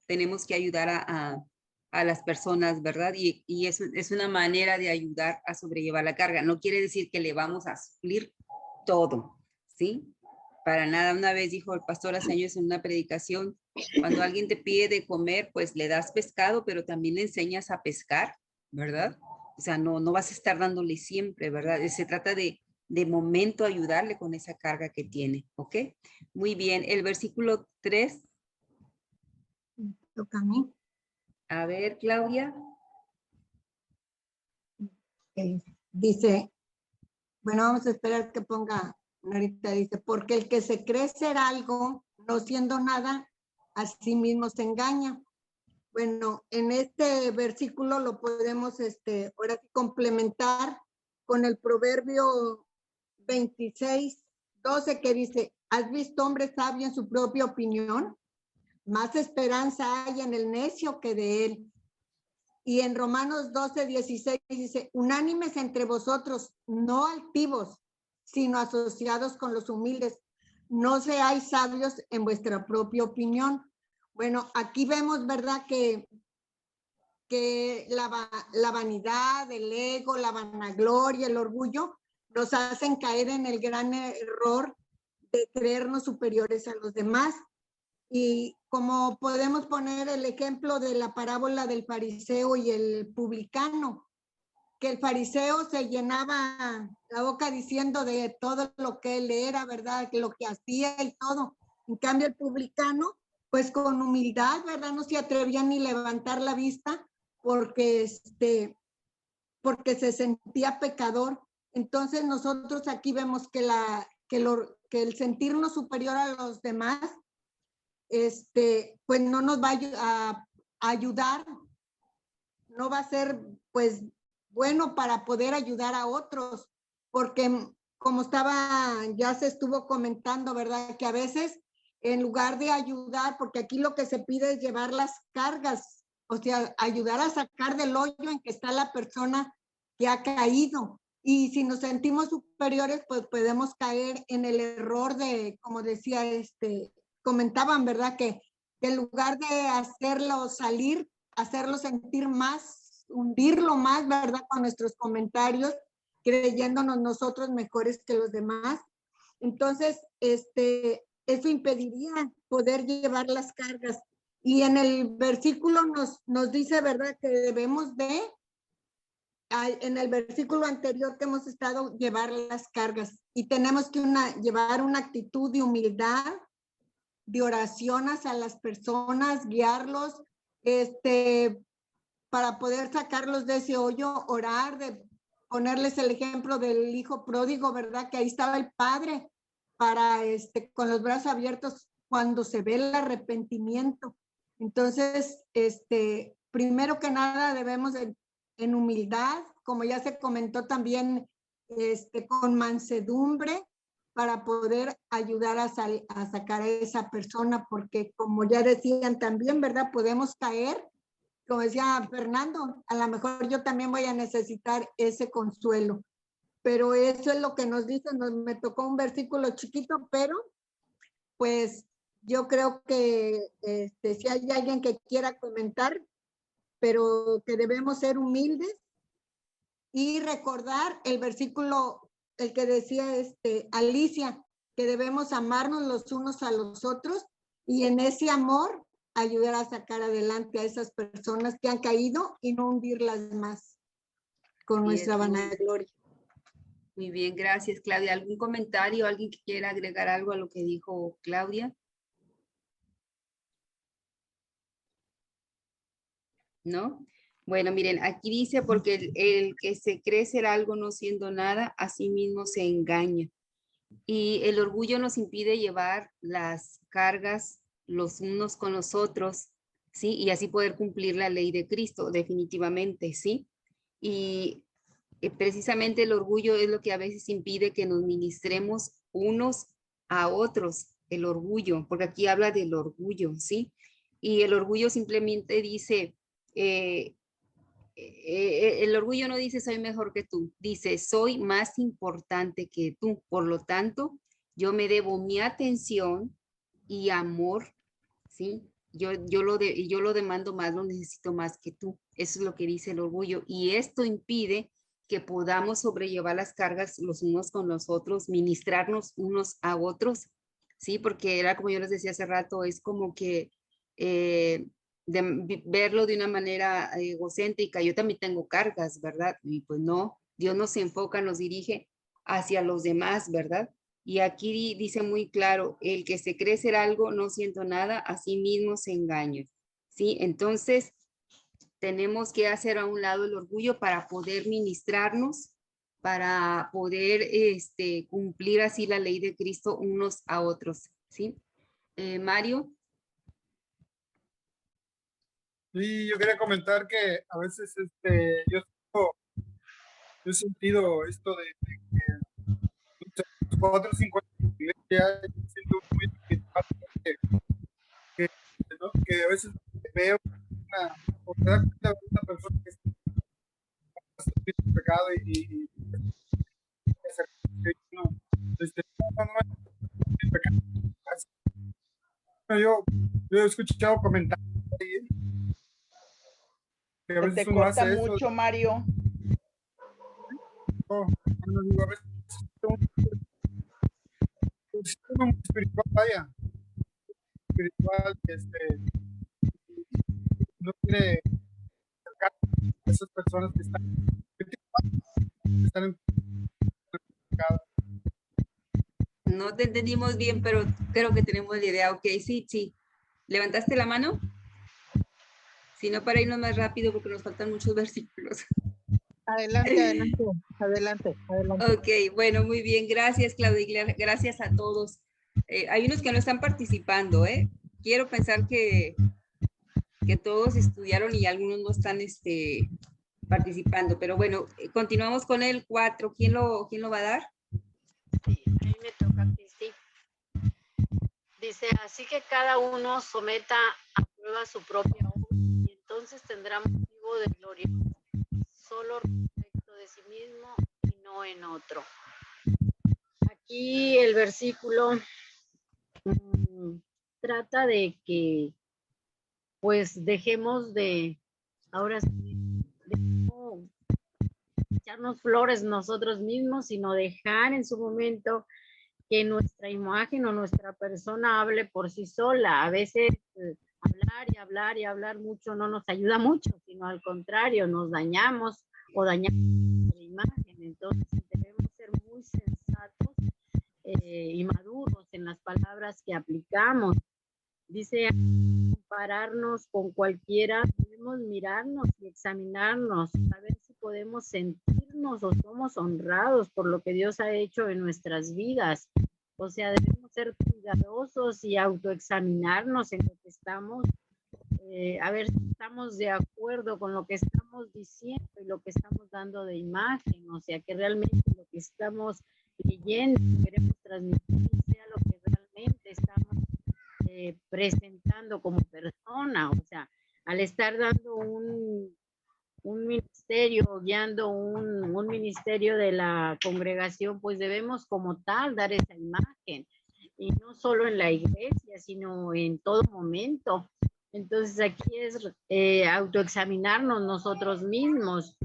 tenemos que ayudar a las personas, ¿verdad? Y es una manera de ayudar a sobrellevar la carga. No quiere decir que le vamos a suplir todo, ¿sí? Para nada. Una vez dijo el pastor Aceños en una predicación, cuando alguien te pide de comer, pues le das pescado, pero también le enseñas a pescar, ¿verdad? O sea, no vas a estar dándole siempre, ¿verdad? Se trata de momento ayudarle con esa carga que tiene, ¿ok? Muy bien. El versículo 3. Toca a mí. A ver, Claudia. Dice, bueno, vamos a esperar que ponga ahorita, dice, porque el que se cree ser algo, no siendo nada, a sí mismo se engaña. Bueno, en este versículo lo podemos ahora sí complementar con el proverbio 26:12 que dice, ¿has visto hombre sabio en su propia opinión? Más esperanza hay en el necio que de él. Y en Romanos 12:16 dice, unánimes entre vosotros, no altivos, sino asociados con los humildes. No seáis sabios en vuestra propia opinión. Bueno, aquí vemos, ¿verdad? Que la vanidad, el ego, la vanagloria, el orgullo, nos hacen caer en el gran error de creernos superiores a los demás. Y como podemos poner el ejemplo de la parábola del fariseo y el publicano, que el fariseo se llenaba la boca diciendo de todo lo que él era, ¿verdad? Lo que hacía y todo. En cambio, el publicano, pues con humildad, ¿verdad? No se atrevía ni levantar la vista porque se sentía pecador. Entonces nosotros aquí vemos que el sentirnos superior a los demás, pues no nos va a ayudar, no va a ser pues bueno para poder ayudar a otros, porque como ya se estuvo comentando, ¿verdad? Que a veces en lugar de ayudar, porque aquí lo que se pide es llevar las cargas, o sea, ayudar a sacar del hoyo en que está la persona que ha caído. Y si nos sentimos superiores, pues podemos caer en el error de, como decía, comentaban, ¿verdad? Que en lugar de hacerlo salir, hacerlo sentir más, hundirlo más, ¿verdad? Con nuestros comentarios, creyéndonos nosotros mejores que los demás. Entonces, eso impediría poder llevar las cargas. Y en el versículo nos dice, ¿verdad? Que debemos en el versículo anterior que hemos estado, llevar las cargas. Y tenemos que llevar una actitud de humildad, de oración hacia las personas, guiarlos, para poder sacarlos de ese hoyo, orar, de ponerles el ejemplo del hijo pródigo, ¿verdad? Que ahí estaba el padre para, con los brazos abiertos cuando se ve el arrepentimiento. Entonces, primero que nada debemos en humildad, como ya se comentó también, con mansedumbre, para poder ayudar a sacar a esa persona, porque como ya decían también, ¿verdad? Podemos caer, como decía Fernando, a lo mejor yo también voy a necesitar ese consuelo, pero eso es lo que nos dice, me tocó un versículo chiquito, pero pues yo creo que si hay alguien que quiera comentar, pero que debemos ser humildes y recordar el versículo, el que decía Alicia, que debemos amarnos los unos a los otros y en ese amor ayudar a sacar adelante a esas personas que han caído y no hundirlas más con nuestra vanagloria. Muy bien, gracias, Claudia. ¿Algún comentario? ¿Alguien que quiera agregar algo a lo que dijo Claudia? ¿No? Bueno, miren, aquí dice, porque el que se cree ser algo no siendo nada, a sí mismo se engaña. Y el orgullo nos impide llevar las cargas los unos con los otros, ¿sí? Y así poder cumplir la ley de Cristo, definitivamente, ¿sí? Y precisamente el orgullo es lo que a veces impide que nos ministremos unos a otros, el orgullo, porque aquí habla del orgullo, ¿sí? Y el orgullo simplemente dice, el orgullo no dice soy mejor que tú, dice soy más importante que tú, por lo tanto, yo me debo mi atención y amor, ¿sí? Yo lo demando más, lo necesito más que tú. Eso es lo que dice el orgullo. Y esto impide que podamos sobrellevar las cargas los unos con los otros, ministrarnos unos a otros, ¿sí? Porque era como yo les decía hace rato, es como que verlo de una manera egocéntrica. Yo también tengo cargas, ¿verdad? Y pues no, Dios nos enfoca, nos dirige hacia los demás, ¿verdad? Y aquí dice muy claro, el que se cree ser algo, no siento nada, a sí mismo se engaña, ¿sí? Entonces, tenemos que hacer a un lado el orgullo para poder ministrarnos, para poder cumplir así la ley de Cristo unos a otros, ¿sí? Mario. Sí, yo quería comentar que a veces yo he sentido esto de que 4 o 5 años de iglesia, siento muy espiritual, que, ¿no? Que a veces veo o te das cuenta de una persona que está en pecado y no, no, pecado. Yo he escuchado comentarios ahí, que a Se veces te uno corta hace eso. mucho, Mario. No, digo, a veces uno muy espiritual, vaya, espiritual, no quiere acercar a esas personas que están en pecado. No te entendimos bien, pero creo que tenemos la idea. Ok, sí, sí. ¿Levantaste la mano? Si no, para irnos más rápido porque nos faltan muchos versículos. Adelante, adelante, adelante, adelante. Ok, bueno, muy bien. Gracias, Claudia. Gracias a todos. Hay unos que no están participando, ¿eh? Quiero pensar que todos estudiaron y algunos no están participando. Pero bueno, continuamos con el 4. ¿Quién lo va a dar? Sí, a mí me toca, Cristi. Dice, así que cada uno someta a prueba su propia obra y entonces tendrá motivo de gloria solo respecto de sí mismo y no en otro. Aquí el versículo trata de que pues dejemos de, ahora sí, de no echarnos flores nosotros mismos, sino dejar en su momento que nuestra imagen o nuestra persona hable por sí sola. A veces hablar y hablar y hablar mucho no nos ayuda mucho, sino al contrario, nos dañamos o dañamos nuestra imagen. Entonces debemos ser muy sensatos y maduros en las palabras que aplicamos. Dice, compararnos con cualquiera, debemos mirarnos y examinarnos, a ver si podemos sentirnos o somos honrados por lo que Dios ha hecho en nuestras vidas. O sea, debemos ser cuidadosos y autoexaminarnos en lo que estamos, a ver si estamos de acuerdo con lo que estamos diciendo y lo que estamos dando de imagen. O sea, que realmente lo que estamos leyendo, queremos transmitir, sea lo que realmente estamos presentando como persona. O sea, al estar dando un ministerio, guiando un ministerio de la congregación, pues debemos como tal dar esa imagen, y no solo en la iglesia, sino en todo momento. Entonces aquí es autoexaminarnos nosotros mismos.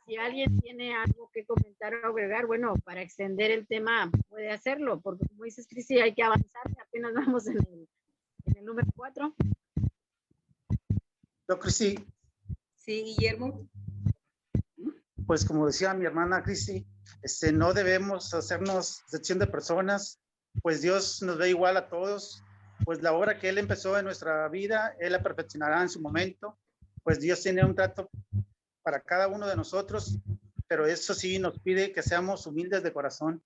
Si alguien tiene algo que comentar o agregar, bueno, para extender el tema puede hacerlo, porque como dices, Cristi, hay que avanzar, apenas vamos en el número 4. Yo, Cristi. Sí, Guillermo. Pues como decía mi hermana Cristi, no debemos hacernos excepción de personas, pues Dios nos ve igual a todos, pues la obra que Él empezó en nuestra vida, Él la perfeccionará en su momento, pues Dios tiene un trato para cada uno de nosotros, pero eso sí nos pide que seamos humildes de corazón.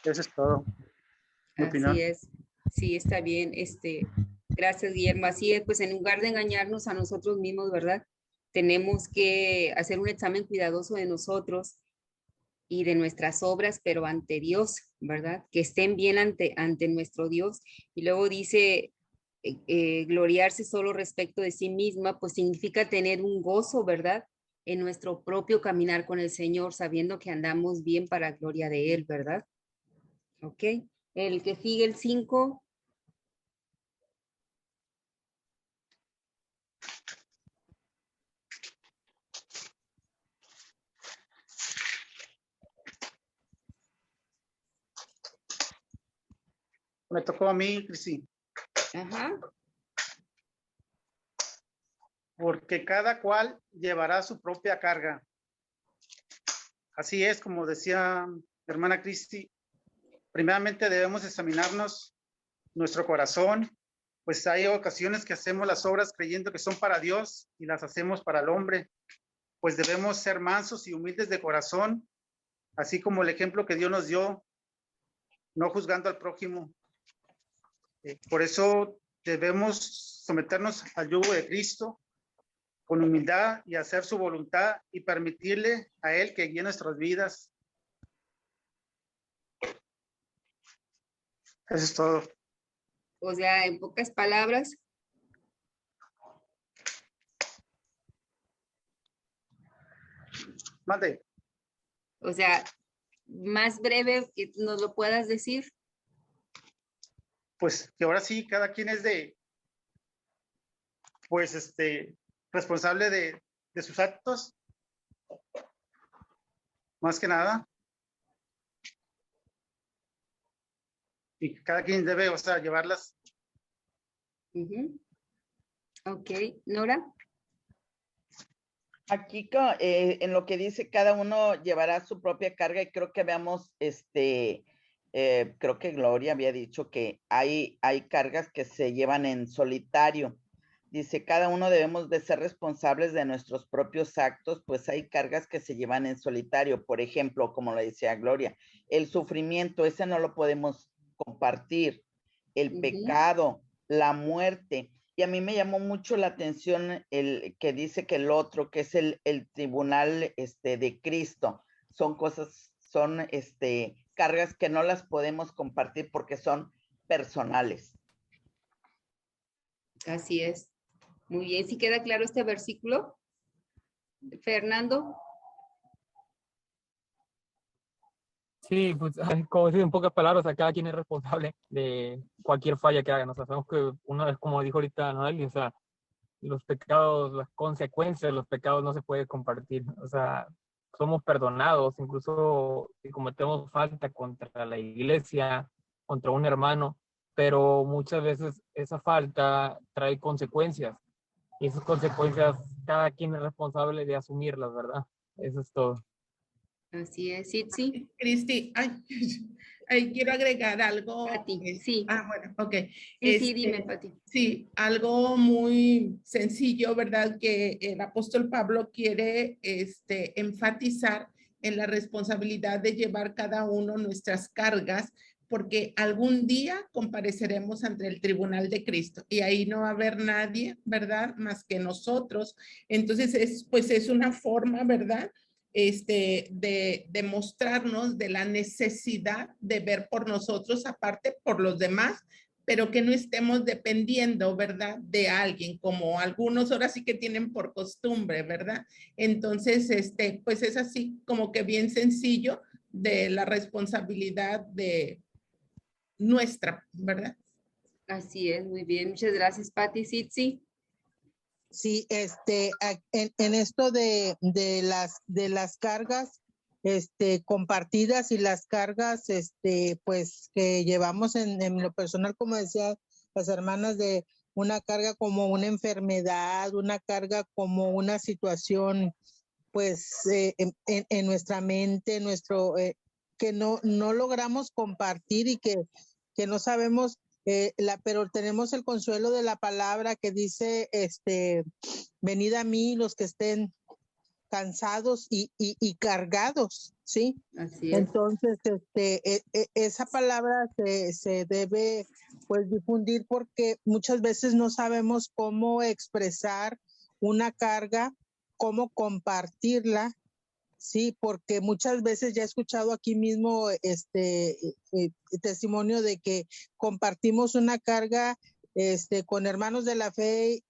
Eso es todo. Así es. Sí, está bien. Gracias, Guillermo. Así es, pues en lugar de engañarnos a nosotros mismos, ¿verdad? Tenemos que hacer un examen cuidadoso de nosotros y de nuestras obras, pero ante Dios, ¿verdad? Que estén bien ante nuestro Dios. Y luego dice, gloriarse solo respecto de sí misma, pues significa tener un gozo, ¿verdad? En nuestro propio caminar con el Señor, sabiendo que andamos bien para gloria de Él, ¿verdad? Ok. El que sigue el 5. Me tocó a mí, Cristi. Ajá. Porque cada cual llevará su propia carga. Así es, como decía hermana Cristi, primeramente debemos examinarnos nuestro corazón, pues hay ocasiones que hacemos las obras creyendo que son para Dios y las hacemos para el hombre, pues debemos ser mansos y humildes de corazón, así como el ejemplo que Dios nos dio, no juzgando al prójimo. Por eso debemos someternos al yugo de Cristo con humildad y hacer su voluntad y permitirle a Él que guíe nuestras vidas. Eso es todo. O sea, en pocas palabras. Mande. O sea, más breve que nos lo puedas decir. Pues que ahora sí, cada quien es pues responsable de sus actos, más que nada. Y cada quien debe, o sea, llevarlas. Ok, Nora. Aquí en lo que dice, cada uno llevará su propia carga, y creo que veamos, creo que Gloria había dicho que hay cargas que se llevan en solitario. Dice, cada uno debemos de ser responsables de nuestros propios actos, pues hay cargas que se llevan en solitario. Por ejemplo, como lo decía Gloria, el sufrimiento, ese no lo podemos compartir. El pecado, la muerte. Y a mí me llamó mucho la atención el que dice que el otro, que es el tribunal de Cristo, son cosas, son cargas que no las podemos compartir porque son personales. Así es. Muy bien, ¿sí queda claro este versículo? Fernando. Sí, pues como decir en pocas palabras, cada quien es responsable de cualquier falla que haga. O sea, sabemos que una vez, como dijo ahorita Noel, o sea, los pecados, las consecuencias de los pecados no se puede compartir. O sea, somos perdonados, incluso si cometemos falta contra la iglesia, contra un hermano, pero muchas veces esa falta trae consecuencias. Y esas consecuencias, cada quien es responsable de asumirlas, ¿verdad? Eso es todo. Así es, sí. Cristi, ay, quiero agregar algo. Pati, sí. Bueno, ok. Sí, dime, Pati. Sí, algo muy sencillo, ¿verdad? Que el apóstol Pablo quiere enfatizar en la responsabilidad de llevar cada uno nuestras cargas, porque algún día compareceremos ante el tribunal de Cristo y ahí no va a haber nadie, ¿verdad? Más que nosotros. Entonces, es una forma, ¿verdad? De mostrarnos de la necesidad de ver por nosotros, aparte por los demás, pero que no estemos dependiendo, ¿verdad? De alguien, como algunos ahora sí que tienen por costumbre, ¿verdad? Entonces, pues es así como que bien sencillo de la responsabilidad de nuestra, ¿verdad? Así es, muy bien. Muchas gracias, Pati. Sí. Sí, en esto de las cargas compartidas y las cargas pues que llevamos en lo personal, como decía las hermanas, de una carga como una enfermedad, una carga como una situación pues en nuestra mente, que no logramos compartir y que no sabemos, pero tenemos el consuelo de la palabra que dice, venid a mí los que estén cansados y cargados, ¿sí? Así es. Entonces, esa palabra se debe pues difundir, porque muchas veces no sabemos cómo expresar una carga, cómo compartirla, Sí, porque muchas veces ya he escuchado aquí mismo testimonio de que compartimos una carga con hermanos de la fe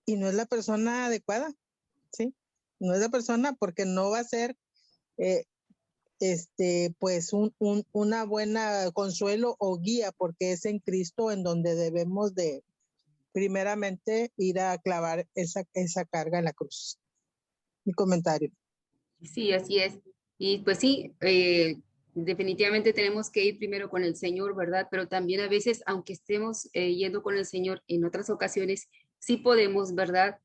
y no es la persona adecuada, ¿sí? No es la persona porque no va a ser pues una buena consuelo o guía, porque es en Cristo en donde debemos de primeramente ir a clavar esa carga en la cruz. Mi comentario. Sí, así es. Y pues sí, definitivamente tenemos que ir primero con el Señor, ¿verdad? Pero también a veces, aunque estemos yendo con el Señor, en otras ocasiones sí podemos, ¿verdad?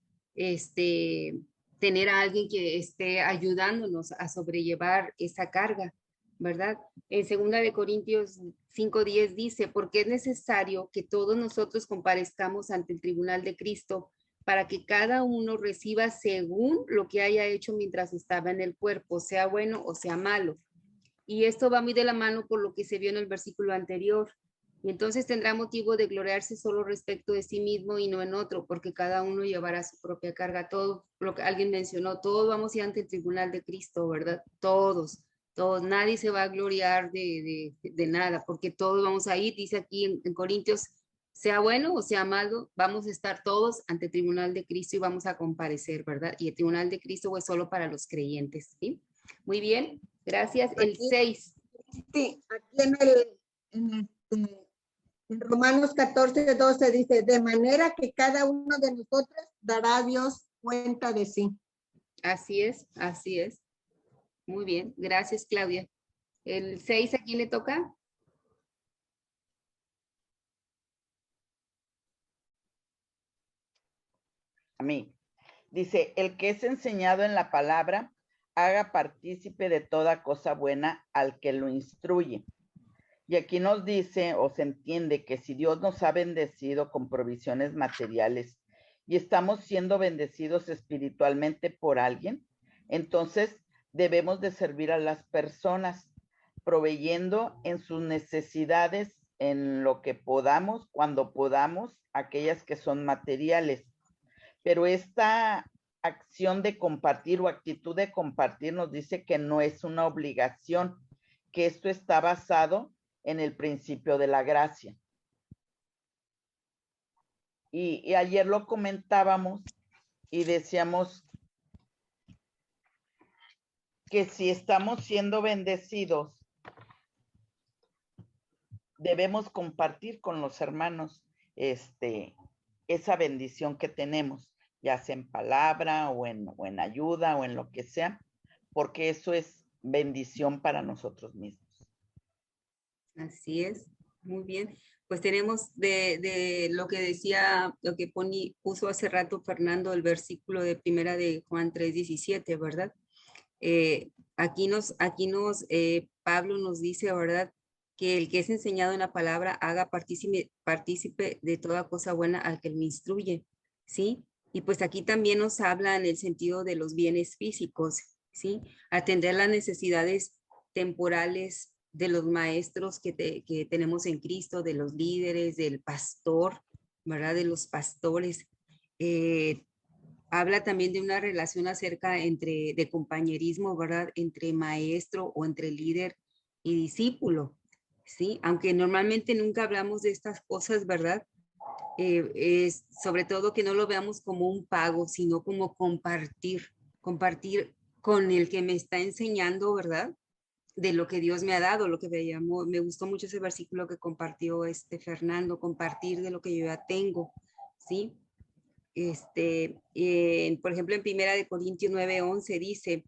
Tener a alguien que esté ayudándonos a sobrellevar esa carga, ¿verdad? En 2 de Corintios 5:10 dice, porque es necesario que todos nosotros comparezcamos ante el tribunal de Cristo para que cada uno reciba según lo que haya hecho mientras estaba en el cuerpo, sea bueno o sea malo. Y esto va muy de la mano por lo que se vio en el versículo anterior. Y entonces tendrá motivo de gloriarse solo respecto de sí mismo y no en otro, porque cada uno llevará su propia carga. Todo lo que alguien mencionó, todos vamos a ir ante el tribunal de Cristo, ¿verdad? Todos, nadie se va a gloriar de nada, porque todos vamos a ir, dice aquí en Corintios, sea bueno o sea malo, vamos a estar todos ante el tribunal de Cristo y vamos a comparecer, ¿verdad? Y el tribunal de Cristo es solo para los creyentes, ¿sí? Muy bien, gracias. El 6. Sí, aquí en Romanos 14:12 dice, de manera que cada uno de nosotros dará a Dios cuenta de sí. Así es, así es. Muy bien, gracias, Claudia. El 6, ¿a quién le toca? A mí. Dice, el que es enseñado en la palabra, haga partícipe de toda cosa buena al que lo instruye. Y aquí nos dice o se entiende que si Dios nos ha bendecido con provisiones materiales y estamos siendo bendecidos espiritualmente por alguien, entonces debemos de servir a las personas, proveyendo en sus necesidades, en lo que podamos, cuando podamos, aquellas que son materiales. Pero esta acción de compartir o actitud de compartir nos dice que no es una obligación, que esto está basado en el principio de la gracia. Y ayer lo comentábamos y decíamos que si estamos siendo bendecidos, debemos compartir con los hermanos esa bendición que tenemos, ya sea en palabra o en ayuda o en lo que sea, porque eso es bendición para nosotros mismos. Así es, muy bien. Pues tenemos de lo que decía, lo que puso hace rato Fernando, el versículo de 1 de Juan 3:17, ¿verdad? Aquí Pablo nos dice, ¿verdad? Que el que es enseñado en la palabra haga partícipe de toda cosa buena al que lo instruye, ¿sí? Y pues aquí también nos habla en el sentido de los bienes físicos, ¿sí? Atender las necesidades temporales de los maestros que tenemos en Cristo, de los líderes, del pastor, ¿verdad? De los pastores. Habla también de una relación de compañerismo, ¿verdad? Entre maestro o entre líder y discípulo, ¿sí? Aunque normalmente nunca hablamos de estas cosas, ¿verdad? Es sobre todo que no lo veamos como un pago, sino como compartir con el que me está enseñando, ¿verdad? De lo que Dios me ha dado, lo que me gustó mucho ese versículo que compartió Fernando, compartir de lo que yo ya tengo, ¿sí? Por ejemplo, en 1 de Corintios 9:11 dice,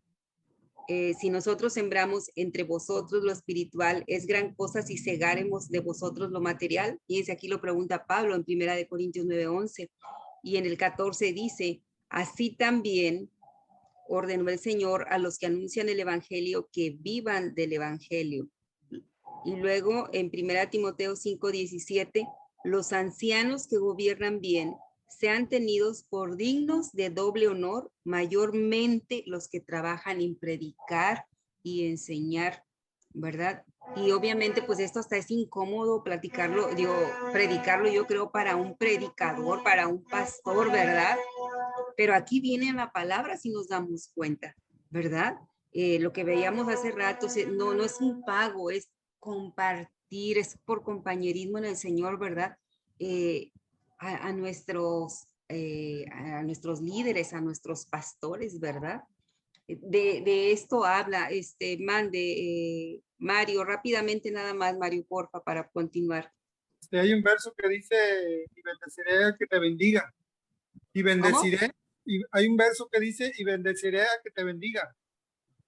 si nosotros sembramos entre vosotros lo espiritual, es gran cosa si segaremos de vosotros lo material. Y ese aquí lo pregunta Pablo en 1 de Corintios 9:11. Y en el 14 dice, así también ordenó el Señor a los que anuncian el evangelio que vivan del evangelio. Y luego en 1 Timoteo 5:17, los ancianos que gobiernan bien sean tenidos por dignos de doble honor, mayormente los que trabajan en predicar y enseñar, ¿verdad? Y obviamente pues esto hasta es incómodo predicarlo yo creo para un predicador, para un pastor, ¿verdad? Pero aquí viene la palabra si nos damos cuenta, ¿verdad? lo que veíamos hace rato, no es un pago, es compartir, es por compañerismo en el Señor, ¿verdad? A nuestros líderes, a nuestros pastores, ¿verdad? De esto habla, Mario, rápidamente nada más, Mario, porfa, para continuar. Hay un verso que dice, y bendeciré al que te bendiga. Y bendeciré, y hay un verso que dice, y bendeciré al que te bendiga.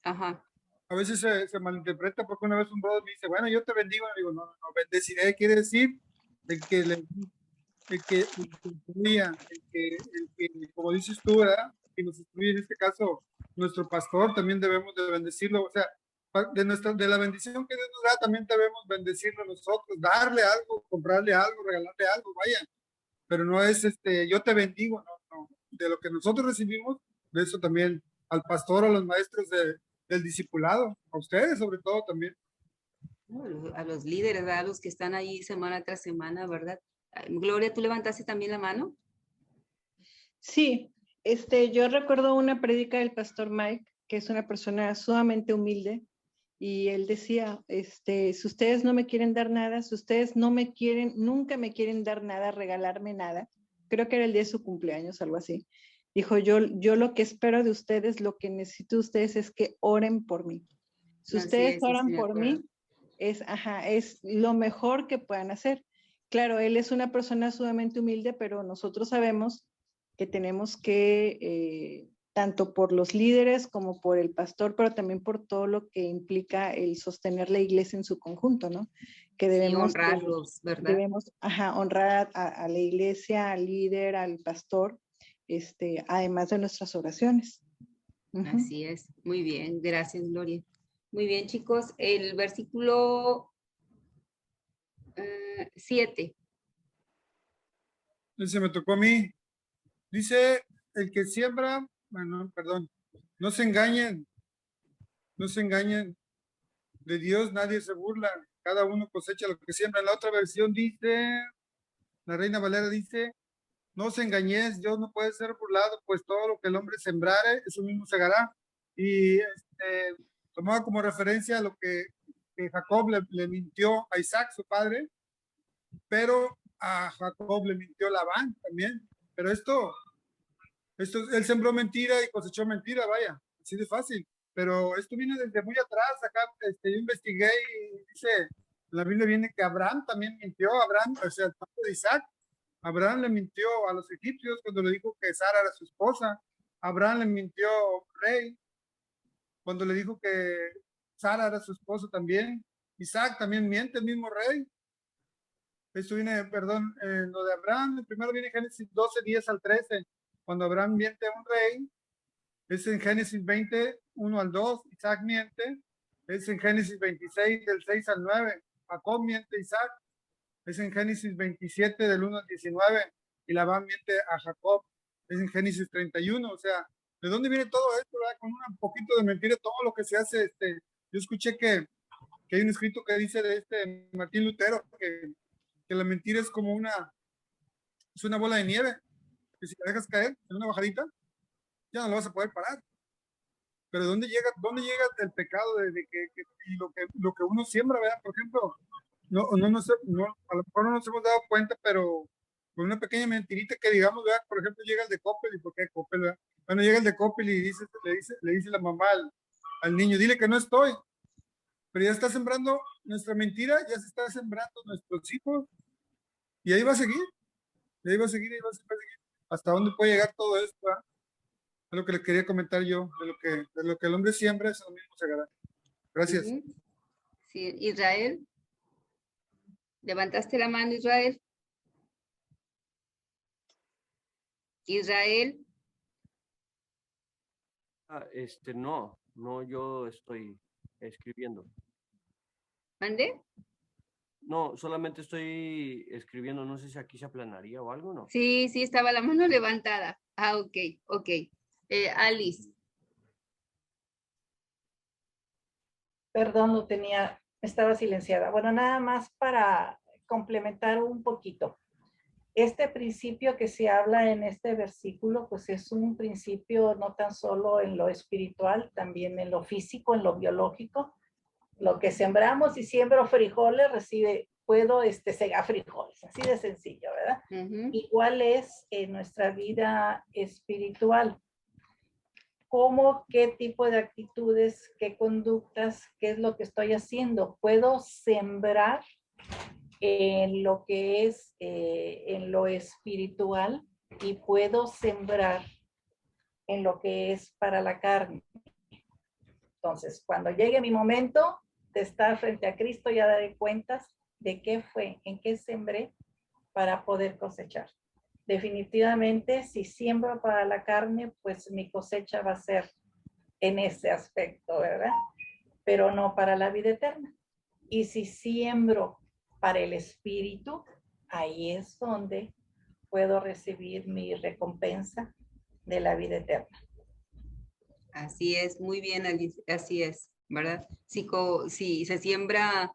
Ajá. A veces se malinterpreta porque una vez un brother me dice, bueno, yo te bendigo. Y digo, no, bendeciré quiere decir el que como dices tú, ¿verdad? Que nos instruye, en este caso, nuestro pastor, también debemos de bendecirlo. O sea, de la bendición que Dios nos da, también debemos bendecirlo nosotros, darle algo, comprarle algo, regalarle algo, vaya. Pero no es yo te bendigo, no. De lo que nosotros recibimos, de eso también al pastor, a los maestros del discipulado, a ustedes sobre todo también. A los líderes, ¿verdad? A los que están ahí semana tras semana, ¿verdad? Gloria, ¿tú levantaste también la mano? Sí, yo recuerdo una prédica del pastor Mike, que es una persona sumamente humilde, y él decía, si ustedes no me quieren dar nada, si ustedes nunca me quieren dar nada, regalarme nada, creo que era el día de su cumpleaños, algo así. Dijo, yo lo que espero de ustedes, lo que necesito de ustedes es que oren por mí. Si ustedes oran por mí, es lo mejor que puedan hacer. Claro, él es una persona sumamente humilde, pero nosotros sabemos que tenemos que, tanto por los líderes como por el pastor, pero también por todo lo que implica el sostener la iglesia en su conjunto, ¿no? Que debemos honrarlos, ¿verdad? Debemos honrar a la iglesia, al líder, al pastor, además de nuestras oraciones. Así es, muy bien, gracias, Gloria. Muy bien, chicos, el versículo 7. Ese me tocó a mí. Dice, el que siembra, bueno, perdón, no se engañen, de Dios nadie se burla, cada uno cosecha lo que siembra. En la otra versión dice, la Reina Valera dice, no os engañéis, Dios no puede ser burlado, pues todo lo que el hombre sembrare, eso mismo segará. Y tomaba como referencia lo que Jacob le mintió a Isaac, su padre, pero a Jacob le mintió Labán también. Pero esto él sembró mentira y cosechó mentira, vaya, así de fácil. Pero esto viene desde muy atrás. Acá yo investigué y dice, en la Biblia viene que Abraham también mintió, o sea, el padre de Isaac. Abraham le mintió a los egipcios cuando le dijo que Sara era su esposa. Abraham le mintió a un rey cuando le dijo que Sara era su esposa también. Isaac también miente, el mismo rey. Esto viene, perdón, lo de Abraham, primero viene Génesis 12, 10 al 13. Cuando Abraham miente a un rey, es en Génesis 20, 1 al 2. Isaac miente, es en Génesis 26, del 6 al 9. Jacob miente a Isaac, es en Génesis 27, del 1 al 19. Y Labán miente a Jacob, es en Génesis 31. O sea, ¿de dónde viene todo esto? ¿Verdad? Con un poquito de mentira, todo lo que se hace. Yo escuché que hay un escrito que dice de Martín Lutero, que la mentira es como es una bola de nieve, que si la dejas caer en una bajadita, ya no lo vas a poder parar. Pero ¿dónde llega el pecado y lo que uno siembra, ¿verdad? Por ejemplo, a lo mejor no nos hemos dado cuenta, pero con una pequeña mentirita que digamos, ¿verdad? Por ejemplo, llega el de Coppel, ¿y por qué Coppel, verdad? Bueno, llega el de Coppel y le dice la mamá al niño, dile que no estoy. Pero ya está sembrando nuestra mentira, ya se está sembrando nuestros hijos, y ahí va a seguir, ahí va a seguir, ¿hasta dónde puede llegar todo esto? ¿Verdad? Es lo que le quería comentar yo, de lo que el hombre siembra, eso mismo segará. Gracias. Sí, Israel. ¿Levantaste la mano, Israel? Israel. No, yo estoy escribiendo. ¿Mande? No, solamente estoy escribiendo, no sé si aquí se aplanaría o algo, ¿no? Sí, estaba la mano levantada. Ok. Alice. Perdón, estaba silenciada. Bueno, nada más para complementar un poquito. Este principio que se habla en este versículo, pues es un principio no tan solo en lo espiritual, también en lo físico, en lo biológico. Lo que sembramos, si siembro frijoles, puedo segar frijoles, así de sencillo, ¿verdad? Igual es en nuestra vida espiritual. ¿Cómo, qué tipo de actitudes, qué conductas, qué es lo que estoy haciendo? Puedo sembrar en lo que es en lo espiritual y puedo sembrar en lo que es para la carne. Entonces, cuando llegue mi momento de estar frente a Cristo, ya daré cuentas de qué fue, en qué sembré para poder cosechar. Definitivamente, si siembro para la carne, pues mi cosecha va a ser en ese aspecto, ¿verdad? Pero no para la vida eterna. Y si siembro para el espíritu, ahí es donde puedo recibir mi recompensa de la vida eterna. Así es, muy bien, Alice, así es, ¿verdad? Si se siembra,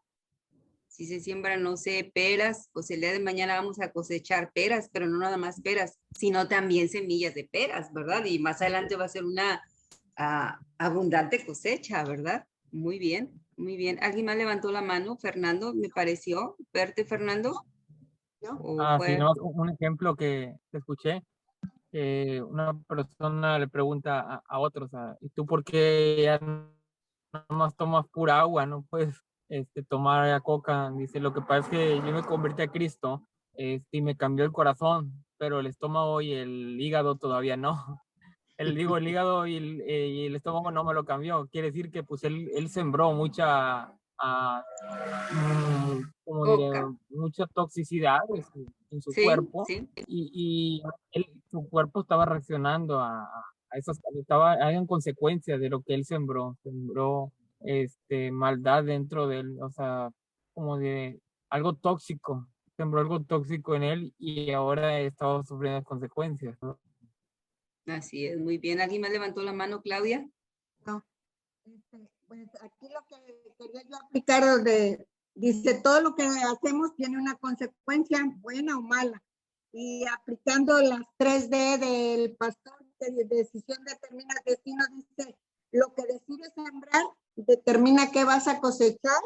no sé, peras, pues el día de mañana vamos a cosechar peras, pero no nada más peras, sino también semillas de peras, ¿verdad? Y más adelante va a ser una abundante cosecha, ¿verdad? Muy bien, muy bien. ¿Alguien más levantó la mano? Fernando, me pareció verte, Fernando. Sí, no, un ejemplo que escuché, una persona le pregunta a otros, ¿y tú por qué ya nada más tomas pura agua, no puedes tomar ya coca? Dice, lo que pasa es que yo me convertí a Cristo y me cambió el corazón, pero el estómago y el hígado todavía no. El hígado y el estómago no me lo cambió. Quiere decir que pues él sembró mucha como diré, mucha toxicidad en su cuerpo y su cuerpo estaba reaccionando a esas, hayan consecuencias de lo que él sembró maldad dentro de él, o sea, como de algo tóxico, sembró algo tóxico en él y ahora estaba sufriendo las consecuencias, ¿no? Así es, muy bien. ¿Alguien más levantó la mano, Claudia? No. Pues aquí lo que quería yo aplicar dice, todo lo que hacemos tiene una consecuencia, buena o mala. Y aplicando las 3D del pastor, de decisión determina destino, dice, lo que decides sembrar determina qué vas a cosechar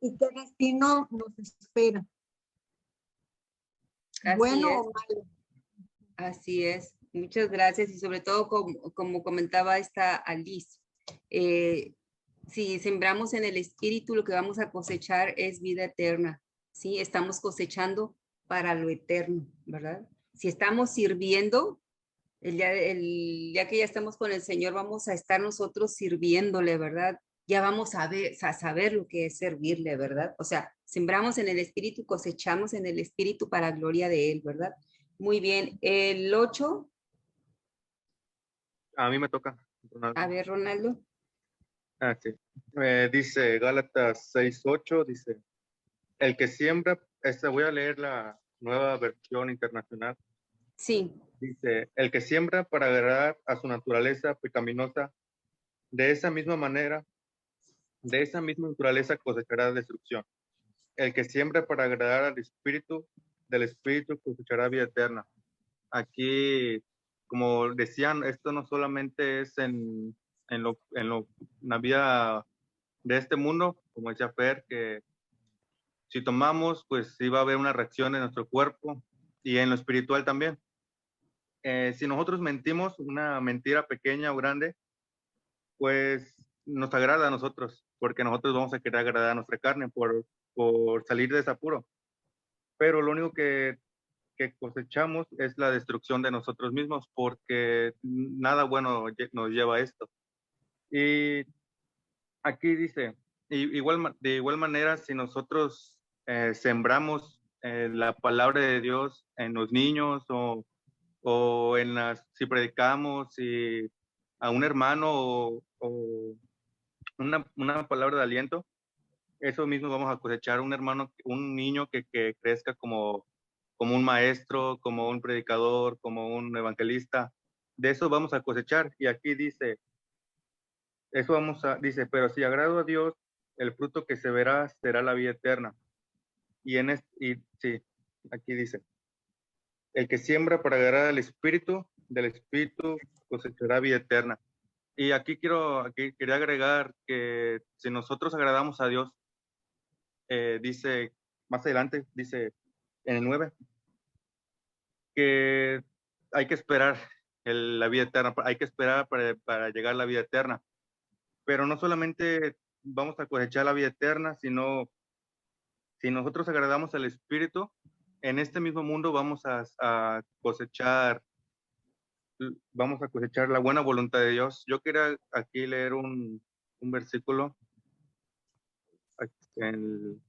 y qué destino nos espera. Así bueno es. o malo. Así es. Muchas gracias y sobre todo como comentaba esta Alice, si sembramos en el espíritu, lo que vamos a cosechar es vida eterna, ¿sí? Estamos cosechando para lo eterno, ¿verdad? Si estamos sirviendo, el día que ya estamos con el Señor, vamos a estar nosotros sirviéndole, ¿verdad? Ya vamos a saber lo que es servirle, ¿verdad? O sea, sembramos en el espíritu, cosechamos en el espíritu para gloria de Él, ¿verdad? Muy bien. El 8. A mí me toca. Ronaldo. A ver, Ronaldo. Sí. Dice Gálatas 6:8, dice, el que siembra, voy a leer la nueva versión internacional. Sí. Dice, el que siembra para agradar a su naturaleza pecaminosa, de esa misma naturaleza cosechará destrucción. El que siembra para agradar al espíritu, del espíritu cosechará vida eterna. Aquí, como decían, esto no solamente es en la vida de este mundo, como decía Fer, que si tomamos, pues sí va a haber una reacción en nuestro cuerpo y en lo espiritual también. Si nosotros mentimos, una mentira pequeña o grande, pues nos agrada a nosotros, porque nosotros vamos a querer agradar a nuestra carne por salir de ese apuro. Pero lo único que cosechamos es la destrucción de nosotros mismos, porque nada bueno nos lleva a esto. Y aquí dice, de igual manera, si nosotros sembramos la palabra de Dios en los niños o si predicamos a un hermano o una palabra de aliento, eso mismo vamos a cosechar un niño que crezca como un maestro, como un predicador, como un evangelista. De eso vamos a cosechar. Y aquí dice, dice, pero si agrado a Dios, el fruto que se verá será la vida eterna. Sí, aquí dice, El que siembra para agradar al Espíritu, del Espíritu cosechará vida eterna. Y aquí quería agregar que si nosotros agradamos a Dios, dice, más adelante, dice en el 9, que hay que esperar la vida eterna, hay que esperar para llegar a la vida eterna. Pero no solamente vamos a cosechar la vida eterna, sino si nosotros agradamos al Espíritu, en este mismo mundo vamos a cosechar la buena voluntad de Dios. Yo quería aquí leer un versículo en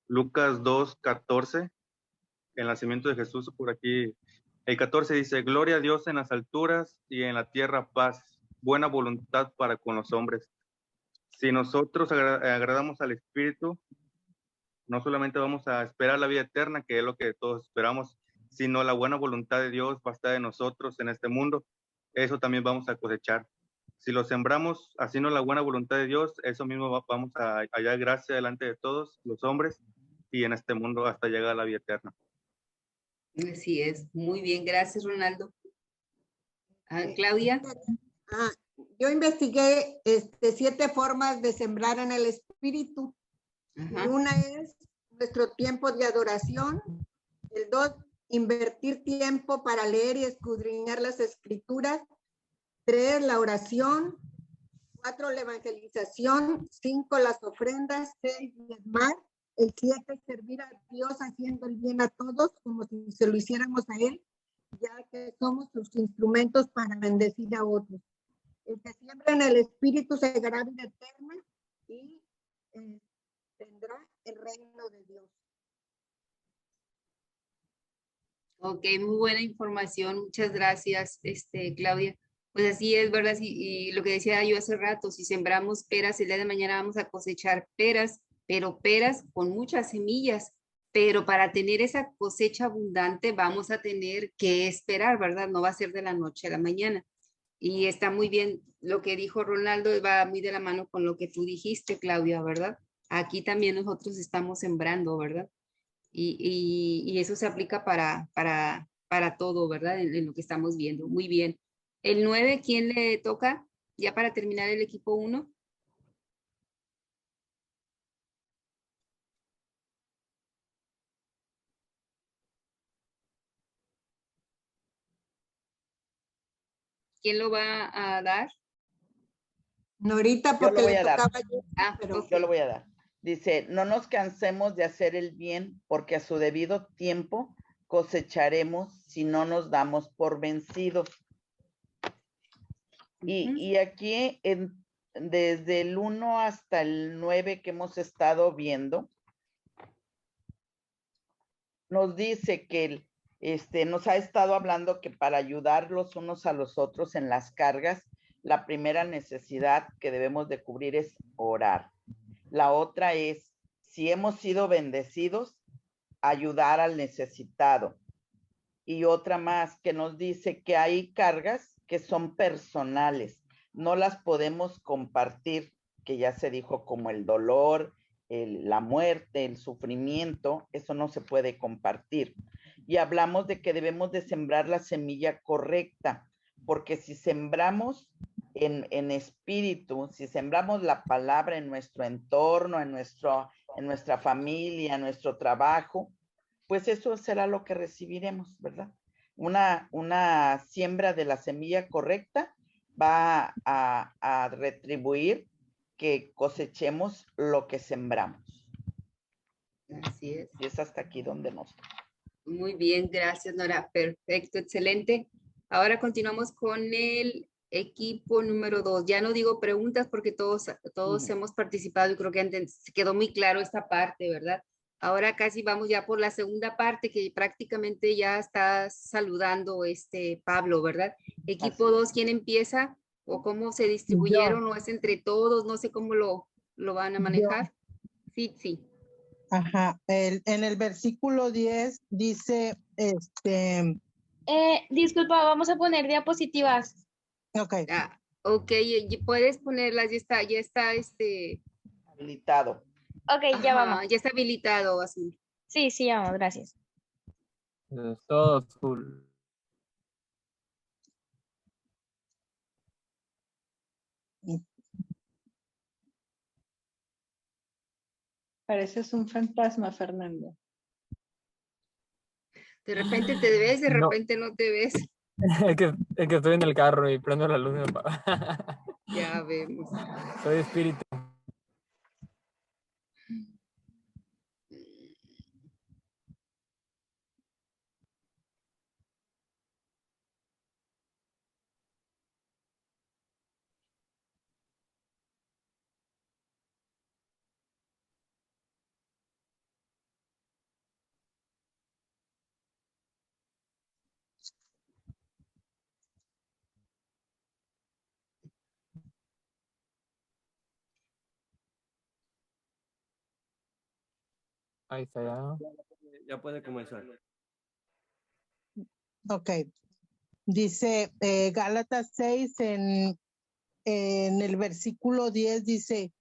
Lucas 2:14, el nacimiento de Jesús, por aquí. El 14 dice, gloria a Dios en las alturas y en la tierra paz, buena voluntad para con los hombres. Si nosotros agradamos al Espíritu, no solamente vamos a esperar la vida eterna, que es lo que todos esperamos, sino la buena voluntad de Dios va a estar en nosotros en este mundo. Eso también vamos a cosechar. Si lo sembramos haciendo la buena voluntad de Dios, eso mismo vamos a hallar gracia delante de todos los hombres y en este mundo hasta llegar a la vida eterna. Así es. Muy bien. Gracias, Ronaldo. Claudia. Yo investigué 7 formas de sembrar en el Espíritu. Ajá. Una es nuestro tiempo de adoración. El 2, invertir tiempo para leer y escudriñar las Escrituras. 3, la oración. 4, la evangelización. 5, las ofrendas. 6, diezmar. El 7, servir a Dios haciendo el bien a todos como si se lo hiciéramos a Él, ya que somos sus instrumentos para bendecir a otros. El que siembra en el Espíritu segará vida eterna y tendrá el reino de Dios. Ok, muy buena información. Muchas gracias, Claudia. Pues así es, ¿verdad? Y lo que decía yo hace rato, si sembramos peras, el día de mañana vamos a cosechar peras, pero peras con muchas semillas. Pero para tener esa cosecha abundante vamos a tener que esperar, ¿verdad? No va a ser de la noche a la mañana. Y está muy bien lo que dijo Ronaldo, va muy de la mano con lo que tú dijiste, Claudia, ¿verdad? Aquí también nosotros estamos sembrando, ¿verdad? Y eso se aplica para todo, ¿verdad? En lo que estamos viendo. Muy bien. El 9, ¿quién le toca? Ya para terminar el equipo 1. ¿Quién lo va a dar? Norita, porque le tocaba yo. Pero yo lo voy a dar. Dice, no nos cansemos de hacer el bien, porque a su debido tiempo cosecharemos si no nos damos por vencidos. Y aquí, desde el 1 hasta el 9 que hemos estado viendo, nos dice que nos ha estado hablando que para ayudar los unos a los otros en las cargas, la primera necesidad que debemos de cubrir es orar. La otra es, si hemos sido bendecidos, ayudar al necesitado. Y otra más que nos dice que hay cargas que son personales, no las podemos compartir, que ya se dijo como el dolor, la muerte, el sufrimiento, eso no se puede compartir. Y hablamos de que debemos de sembrar la semilla correcta, porque si sembramos en espíritu, si sembramos la palabra en nuestro entorno, en nuestra familia, en nuestro trabajo, pues eso será lo que recibiremos, ¿verdad? Una siembra de la semilla correcta va a retribuir que cosechemos lo que sembramos. Así es. Y es hasta aquí donde nos... Muy bien, gracias, Nora. Perfecto, excelente. Ahora continuamos con el equipo número 2. Ya no digo preguntas porque todos hemos participado y creo que se quedó muy claro esta parte, ¿verdad? Ahora casi vamos ya por la segunda parte que prácticamente ya está saludando Pablo, ¿verdad? Equipo 2, ¿quién empieza? ¿O cómo se distribuyeron? ¿O es entre todos? No sé cómo lo van a manejar. Sí, sí. Ajá, en el versículo 10 dice, disculpa, vamos a poner diapositivas. Ok. Ok, puedes ponerlas, ya está habilitado. Ok, ya vamos. Ya está habilitado, Azul. Sí, vamos, gracias. Es todo azul. Pareces un fantasma, Fernando. De repente te ves, de No. repente no te ves. Es que estoy en el carro y prendo la luz y me apaga. Ya vemos. Soy espíritu. Ahí está ya. Ya puede comenzar. Ok. Dice Gálatas 6 en el versículo 10 dice,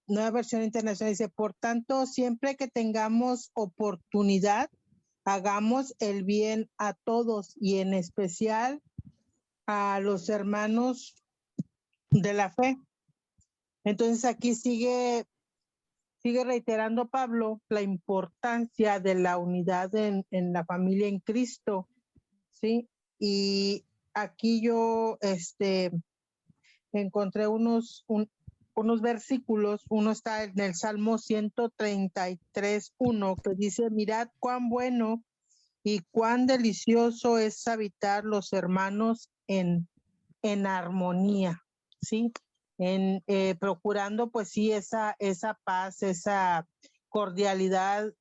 nueva versión internacional dice, por tanto, siempre que tengamos oportunidad, hagamos el bien a todos y en especial a los hermanos de la fe. Entonces aquí sigue reiterando Pablo la importancia de la unidad en la familia en Cristo, ¿sí? Y aquí yo encontré unos versículos. Uno está en el Salmo 133:1 que dice, mirad cuán bueno y cuán delicioso es habitar los hermanos en armonía, ¿sí? Procurando pues sí esa paz, esa cordialidad,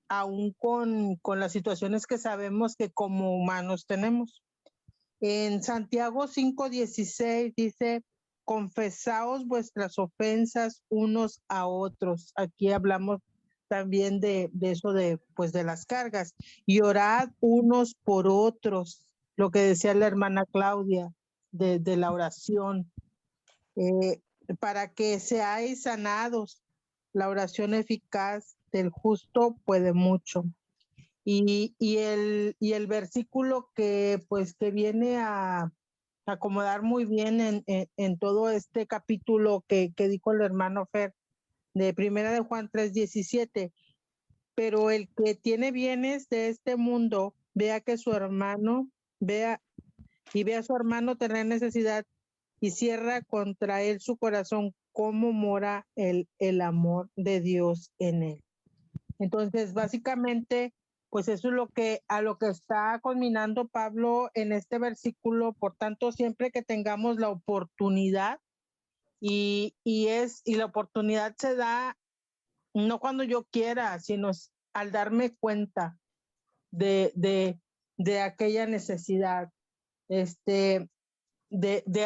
aún con las situaciones que sabemos que como humanos tenemos. En Santiago 5:16 dice, confesaos vuestras ofensas unos a otros. Aquí hablamos también de eso de las cargas. Y orad unos por otros, lo que decía la hermana Claudia, de la oración, para que seáis sanados. La oración eficaz del justo puede mucho. Y el versículo que viene a acomodar muy bien en todo este capítulo que dijo el hermano Fer, de Primera de Juan 3:17, pero el que tiene bienes de este mundo, vea a su hermano tener necesidad y cierra contra él su corazón, cómo mora el amor de Dios en él. Entonces, básicamente, pues eso es a lo que está culminando Pablo en este versículo. Por tanto, siempre que tengamos la oportunidad, y la oportunidad se da no cuando yo quiera, sino al darme cuenta de aquella necesidad, de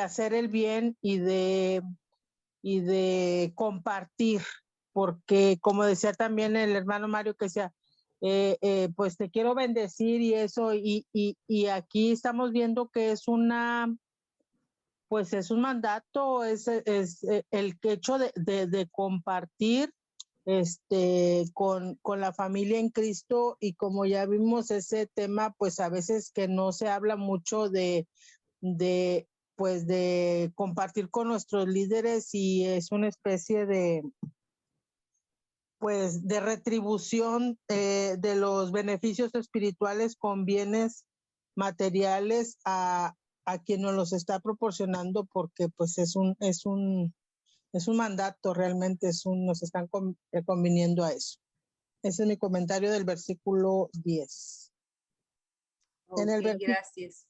hacer el bien y de compartir, porque como decía también el hermano Mario, que decía, pues te quiero bendecir y eso, y aquí estamos viendo que es un mandato, es el hecho de compartir con la familia en Cristo, y como ya vimos ese tema, pues a veces que no se habla mucho de compartir con nuestros líderes, y es una especie de retribución de los beneficios espirituales con bienes materiales a quien nos los está proporcionando, porque pues es un mandato, realmente nos están conviniendo a eso. Ese es mi comentario del versículo 10. Gracias.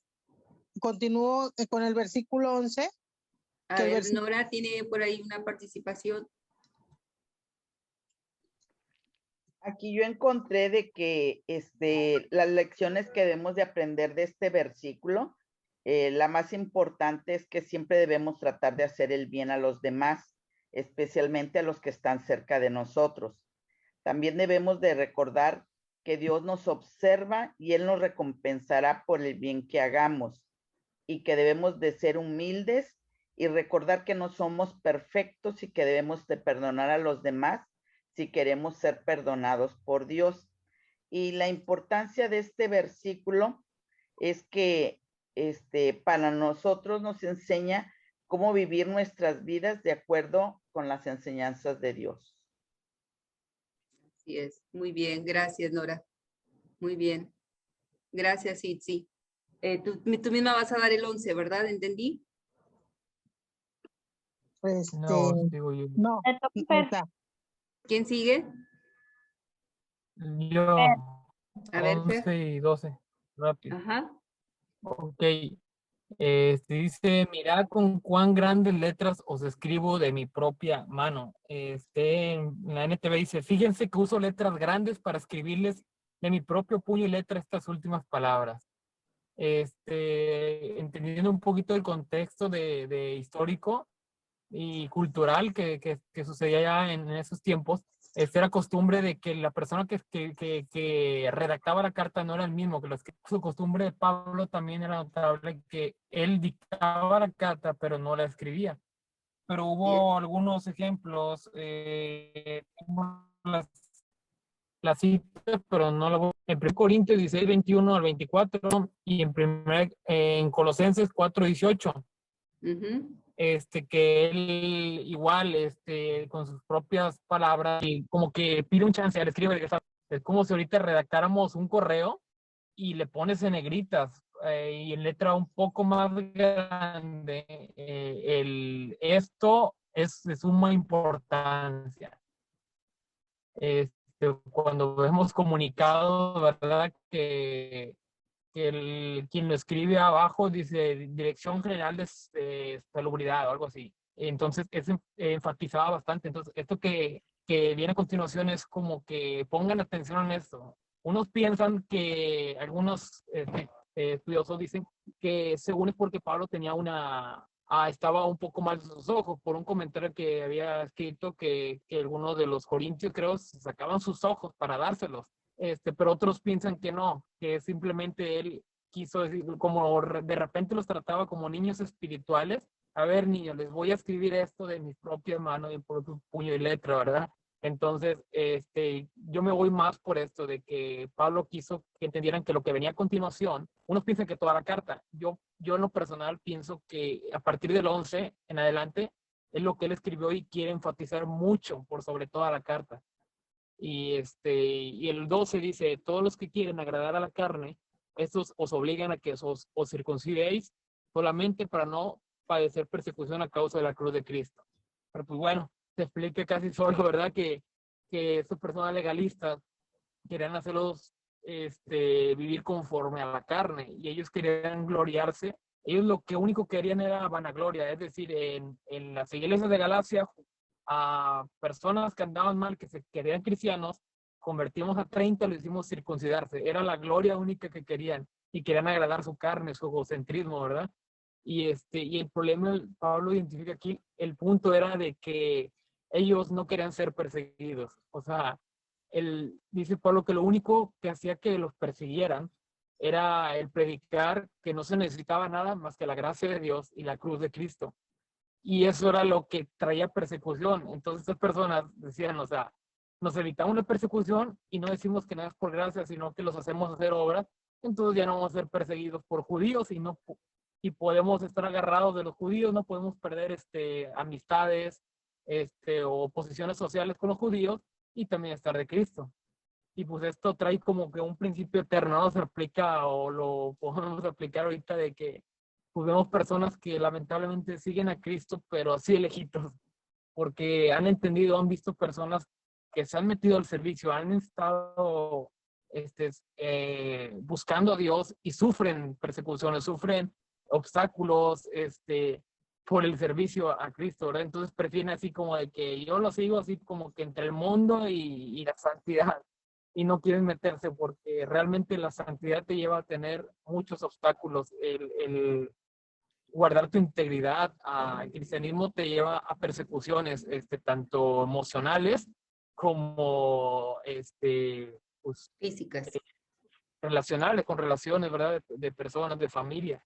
Continúo con el versículo 11. A ver, Nora tiene por ahí una participación. Aquí yo encontré de que las lecciones que debemos de aprender de este versículo, la más importante es que siempre debemos tratar de hacer el bien a los demás, especialmente a los que están cerca de nosotros. También debemos de recordar que Dios nos observa y Él nos recompensará por el bien que hagamos, y que debemos de ser humildes y recordar que no somos perfectos y que debemos de perdonar a los demás si queremos ser perdonados por Dios. Y la importancia de este versículo es que para nosotros nos enseña cómo vivir nuestras vidas de acuerdo con las enseñanzas de Dios. Así es. Muy bien. Gracias, Nora. Muy bien. Gracias, Itzi. Tú misma vas a dar el 11, ¿verdad? ¿Entendí? No, digo yo. No. ¿Quién sigue? Yo, A ver, 11 Fer. y 12, rápido. Ajá. Ok. Dice, mirad con cuán grandes letras os escribo de mi propia mano. En la NTV dice, fíjense que uso letras grandes para escribirles de mi propio puño y letra estas últimas palabras. Entendiendo un poquito el contexto de histórico y cultural que sucedía ya en esos tiempos, era costumbre de que la persona que redactaba la carta no era el mismo, que su costumbre de Pablo también era notable, que él dictaba la carta, pero no la escribía. Pero hubo algunos ejemplos, las citas, pero no lo en 1 Corintios 16, 21 al 24 y en Colosenses 4, 18. Que él igual, con sus propias palabras, y como que pide un chance, le escribe, es como si ahorita redactáramos un correo y le pones en negritas y en letra un poco más grande, esto es de suma importancia. Cuando vemos comunicado, ¿verdad? Que quien lo escribe abajo dice Dirección General de Salubridad o algo así. Entonces, eso enfatizaba bastante. Entonces, esto que viene a continuación es como que pongan atención en esto. Unos piensan que, algunos estudiosos dicen que según es porque Pablo tenía estaba un poco mal de sus ojos por un comentario que había escrito que algunos de los corintios, creo, sacaban sus ojos para dárselos. Pero otros piensan que no, que simplemente él quiso decir, como de repente los trataba como niños espirituales. A ver, niños, les voy a escribir esto de mis propias manos, de mi propio puño y letra, ¿verdad? Entonces, yo me voy más por esto, de que Pablo quiso que entendieran que lo que venía a continuación, unos piensan que toda la carta, yo en lo personal pienso que a partir del 11 en adelante, es lo que él escribió y quiere enfatizar mucho por sobre toda la carta. Y el 12 dice, todos los que quieren agradar a la carne, estos os obligan a que os circuncidéis solamente para no padecer persecución a causa de la cruz de Cristo. Pero pues bueno, se explica casi solo, ¿verdad? Que estos personas legalistas querían hacerlos vivir conforme a la carne y ellos querían gloriarse. Ellos lo que único querían era vanagloria, es decir, en las iglesias de Galacia, a personas que andaban mal, que se querían cristianos, convertimos a 30, lo hicimos circuncidarse. Era la gloria única que querían y querían agradar su carne, su egocentrismo, ¿verdad? Y el problema, Pablo identifica aquí, el punto era de que ellos no querían ser perseguidos. O sea, dice Pablo que lo único que hacía que los persiguieran era el predicar que no se necesitaba nada más que la gracia de Dios y la cruz de Cristo. Y eso era lo que traía persecución. Entonces estas personas decían, o sea, nos evitamos la persecución y no decimos que nada es por gracia, sino que los hacemos hacer obras. Entonces ya no vamos a ser perseguidos por judíos y podemos estar agarrados de los judíos, no podemos perder amistades o posiciones sociales con los judíos y también estar de Cristo. Y pues esto trae como que un principio eterno, ¿no? Se aplica o lo podemos aplicar ahorita de que pues vemos personas que lamentablemente siguen a Cristo, pero así de lejitos, porque han entendido, han visto personas que se han metido al servicio, han estado buscando a Dios y sufren persecuciones, sufren obstáculos por el servicio a Cristo, ¿verdad? Entonces prefieren así como de que yo lo sigo así como que entre el mundo y la santidad, y no quieren meterse porque realmente la santidad te lleva a tener muchos obstáculos. El guardar tu integridad, el cristianismo te lleva a persecuciones, tanto emocionales como pues, físicas, relacionales, con relaciones, ¿verdad? De personas, de familia.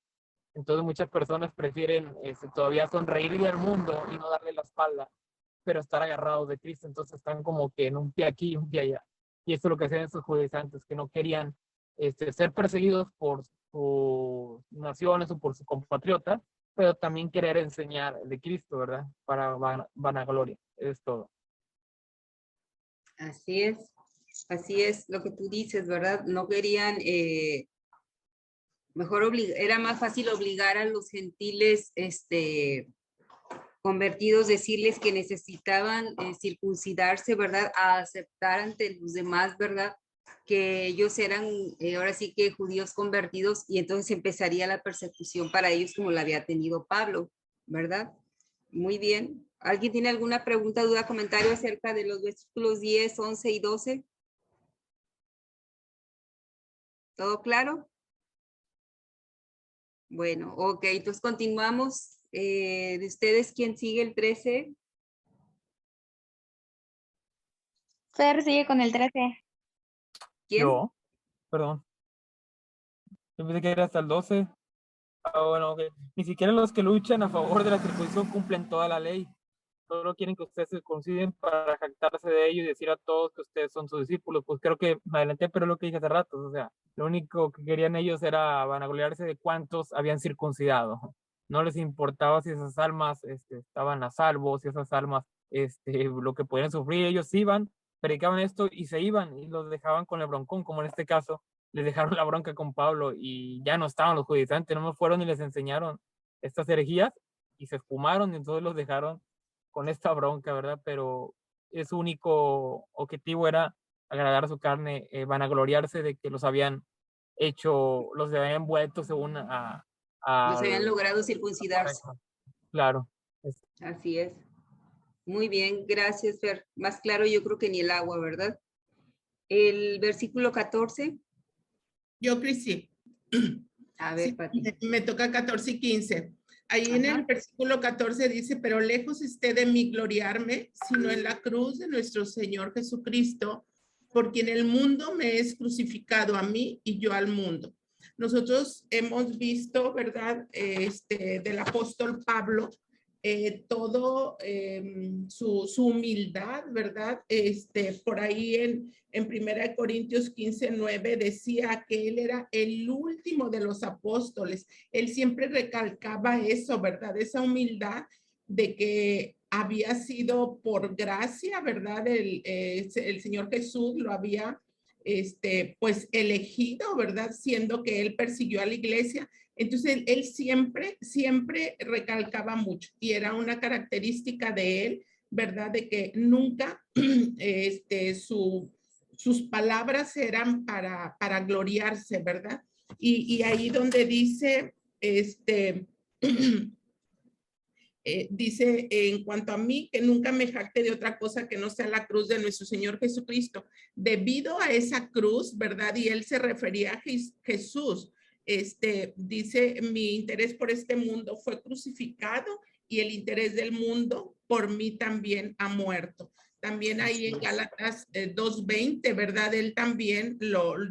Entonces muchas personas prefieren todavía sonreírle al mundo y no darle la espalda, pero estar agarrados de Cristo. Entonces están como que en un pie aquí y un pie allá. Y esto es lo que hacían estos judaizantes, que no querían ser perseguidos por sus naciones o por sus compatriotas, pero también querer enseñar de Cristo, ¿verdad? Para vanagloria. Es todo. Así es lo que tú dices, ¿verdad? No querían, era más fácil obligar a los gentiles, convertidos, decirles que necesitaban circuncidarse, ¿verdad? A aceptar ante los demás, ¿verdad? Que ellos eran, ahora sí que judíos convertidos, y entonces empezaría la persecución para ellos como la había tenido Pablo, ¿verdad? Muy bien. ¿Alguien tiene alguna pregunta, duda, comentario acerca de los versículos 10, 11 y 12? ¿Todo claro? Bueno, ok, entonces continuamos. De ustedes, ¿quién sigue el 13? Fer sigue con el 13. ¿Quién? Yo, perdón. Yo pensé que era hasta el 12. Ah, bueno, ok. Ni siquiera los que luchan a favor de la circuncisión cumplen toda la ley. Solo quieren que ustedes se circunciden para jactarse de ellos y decir a todos que ustedes son sus discípulos. Pues creo que me adelanté, pero es lo que dije hace rato. O sea, lo único que querían ellos era vanagloriarse de cuántos habían circuncidado. No les importaba si esas almas estaban a salvo, si esas almas lo que podían sufrir. Ellos iban, predicaban esto y se iban y los dejaban con el broncón, como en este caso les dejaron la bronca con Pablo y ya no estaban los judaizantes, no me fueron y les enseñaron estas herejías y se esfumaron y entonces los dejaron con esta bronca, ¿verdad? Pero su único objetivo era agradar a su carne, vanagloriarse de que los habían hecho, los habían vuelto según Los habían logrado circuncidarse. Claro. Así es. Muy bien, gracias, Fer. Más claro yo creo que ni el agua, ¿verdad? El versículo 14. Yo, Cristi. A ver, sí, Pati. me toca 14 y 15. Ahí en el versículo 14 dice, pero lejos esté de mí gloriarme, sino en la cruz de nuestro Señor Jesucristo, por quien el mundo me es crucificado a mí y yo al mundo. Nosotros hemos visto, ¿verdad? Del apóstol Pablo, todo su humildad, ¿verdad? Por ahí en 1 Corintios 15:9 decía que él era el último de los apóstoles. Él siempre recalcaba eso, ¿verdad? Esa humildad de que había sido por gracia, ¿verdad? El Señor Jesús lo había pues elegido, ¿verdad? Siendo que él persiguió a la iglesia. Entonces, él siempre recalcaba mucho y era una característica de él, ¿verdad? De que nunca sus palabras eran para gloriarse, ¿verdad? Y ahí donde dice, dice en cuanto a mí, que nunca me jacte de otra cosa que no sea la cruz de nuestro Señor Jesucristo. Debido a esa cruz, ¿verdad? Y él se refería a Jesús. Dice, mi interés por este mundo fue crucificado y el interés del mundo por mí también ha muerto. También ahí en Gálatas 2:20, ¿verdad? Él también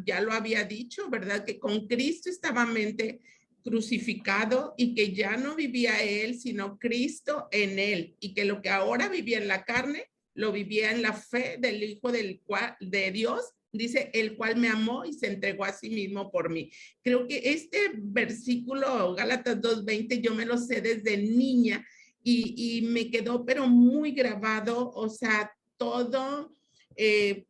ya lo había dicho, ¿verdad? Que con Cristo estaba mente crucificado y que ya no vivía él, sino Cristo en él, y que lo que ahora vivía en la carne, lo vivía en la fe del Hijo de Dios, dice, el cual me amó y se entregó a sí mismo por mí. Creo que este versículo, Gálatas 2:20, yo me lo sé desde niña y me quedó pero muy grabado, o sea, todo,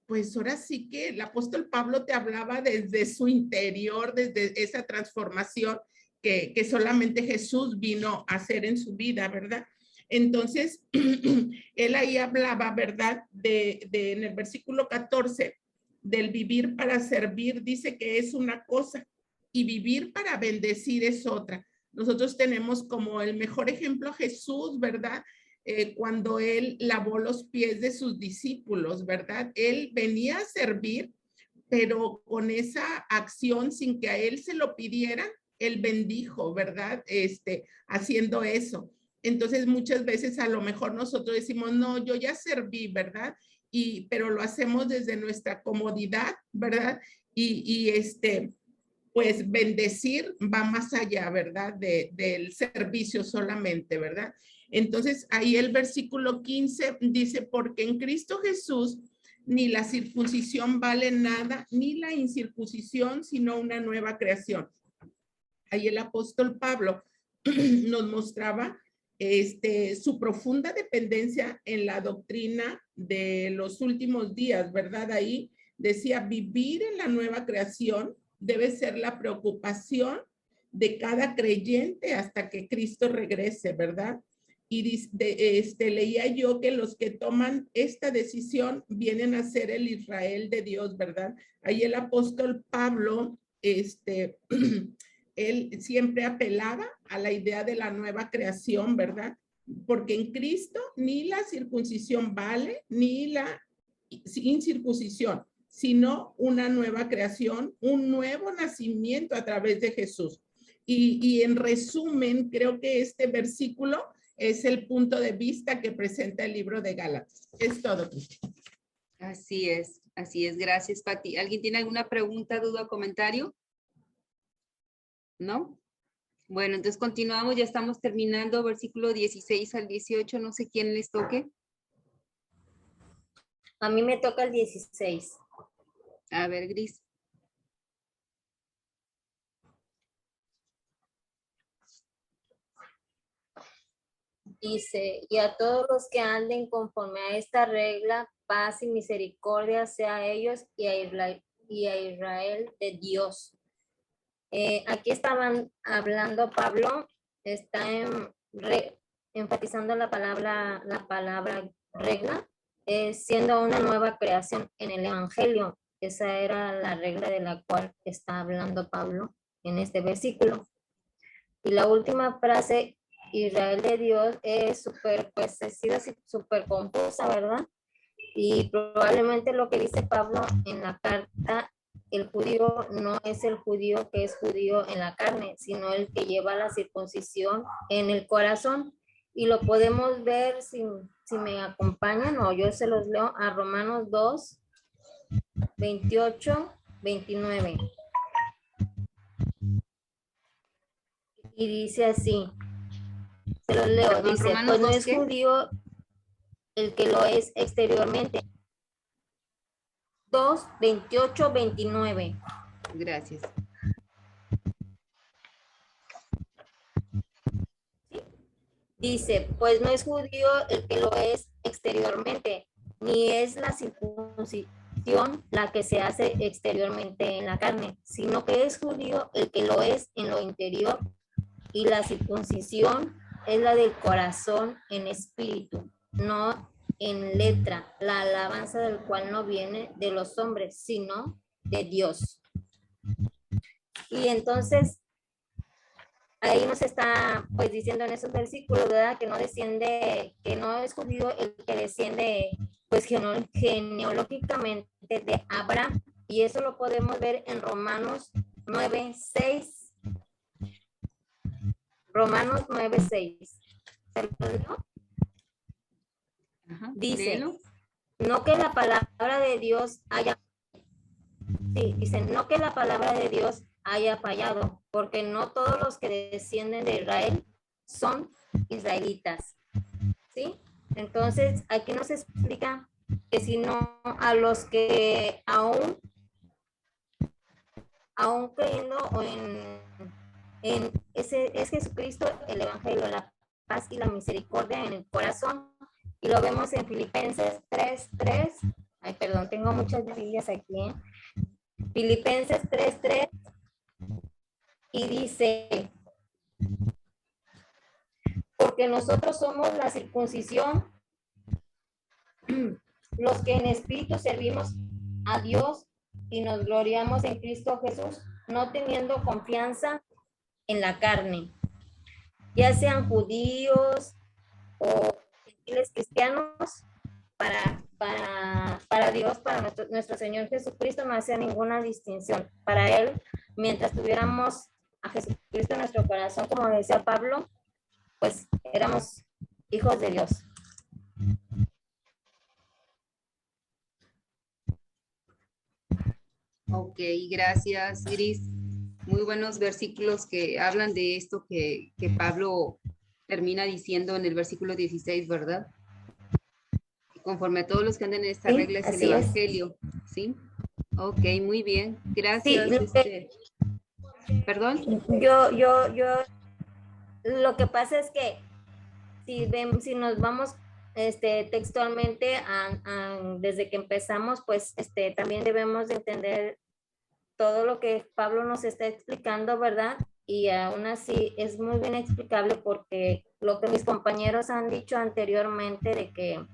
pues ahora sí que el apóstol Pablo te hablaba desde su interior, desde esa transformación que solamente Jesús vino a hacer en su vida, ¿verdad? Entonces, él ahí hablaba, ¿verdad? En el versículo 14, del vivir para servir, dice que es una cosa y vivir para bendecir es otra. Nosotros tenemos como el mejor ejemplo a Jesús, ¿verdad? Cuando él lavó los pies de sus discípulos, ¿verdad? Él venía a servir, pero con esa acción sin que a él se lo pidieran, él bendijo, ¿verdad? Haciendo eso. Entonces, muchas veces a lo mejor nosotros decimos, no, yo ya serví, ¿verdad? Pero lo hacemos desde nuestra comodidad, ¿verdad? Pues bendecir va más allá, ¿verdad? Del servicio solamente, ¿verdad? Entonces, ahí el versículo 15 dice, porque en Cristo Jesús ni la circuncisión vale nada, ni la incircuncisión, sino una nueva creación. Ahí el apóstol Pablo nos mostraba su profunda dependencia en la doctrina de los últimos días, ¿verdad? Ahí decía, vivir en la nueva creación debe ser la preocupación de cada creyente hasta que Cristo regrese, ¿verdad? Y leía yo que los que toman esta decisión vienen a ser el Israel de Dios, ¿verdad? Ahí el apóstol Pablo, él siempre apelaba a la idea de la nueva creación, ¿verdad? Porque en Cristo ni la circuncisión vale, ni la incircuncisión, sino una nueva creación, un nuevo nacimiento a través de Jesús. Y en resumen, creo que este versículo es el punto de vista que presenta el libro de Gálatas. Es todo. Así es. Gracias, Pati. ¿Alguien tiene alguna pregunta, duda o comentario? ¿No? Bueno, entonces continuamos, ya estamos terminando, versículo 16 al 18, no sé quién les toque. A mí me toca el 16. A ver, Gris. Dice, y a todos los que anden conforme a esta regla, paz y misericordia sea a ellos y a Israel de Dios. Aquí estaban hablando Pablo, está enfatizando la palabra regla, siendo una nueva creación en el Evangelio. Esa era la regla de la cual está hablando Pablo en este versículo. Y la última frase, Israel de Dios, es súper confusa, ¿verdad? Y probablemente lo que dice Pablo en la carta, el judío no es el judío que es judío en la carne, sino el que lleva la circuncisión en el corazón. Y lo podemos ver, si me acompañan, o yo se los leo, a Romanos 2, 28, 29. Y dice así, se los leo, dice, pues no es judío el que lo es exteriormente. 2, 28, 29. Gracias. Dice, pues no es judío el que lo es exteriormente, ni es la circuncisión la que se hace exteriormente en la carne, sino que es judío el que lo es en lo interior, y la circuncisión es la del corazón en espíritu, no en letra, la alabanza del cual no viene de los hombres, sino de Dios. Y entonces, ahí nos está pues diciendo en esos versículos, ¿verdad? Que no es judío el que desciende pues genealógicamente de Abraham, y eso lo podemos ver en Romanos 9:6. Romanos 9:6. Dice, no que la palabra de Dios haya fallado, porque no todos los que descienden de Israel son israelitas. ¿Sí? Entonces, aquí nos explica que si no, a los que aún creyendo es Jesucristo el Evangelio, la paz y la misericordia en el corazón. Y lo vemos en Filipenses 3:3. Ay, perdón, tengo muchas Biblias aquí. Filipenses 3:3. Y dice, porque nosotros somos la circuncisión, los que en espíritu servimos a Dios y nos gloriamos en Cristo Jesús, no teniendo confianza en la carne, ya sean judíos o gentiles cristianos. Para Dios, para nuestro Señor Jesucristo, no hacía ninguna distinción. Para Él, mientras tuviéramos a Jesucristo en nuestro corazón, como decía Pablo, pues éramos hijos de Dios. Ok, gracias, Gris. Muy buenos versículos que hablan de esto que Pablo termina diciendo en el versículo 16, ¿verdad? Conforme a todos los que andan en esta Sí, regla es el así es. evangelio, ¿sí? Ok, muy bien. Gracias. Perdón. Yo, lo que pasa es que si nos vamos textualmente desde que empezamos, pues también debemos de entender todo lo que Pablo nos está explicando, ¿verdad? Y aún así es muy bien explicable porque lo que mis compañeros han dicho anteriormente de que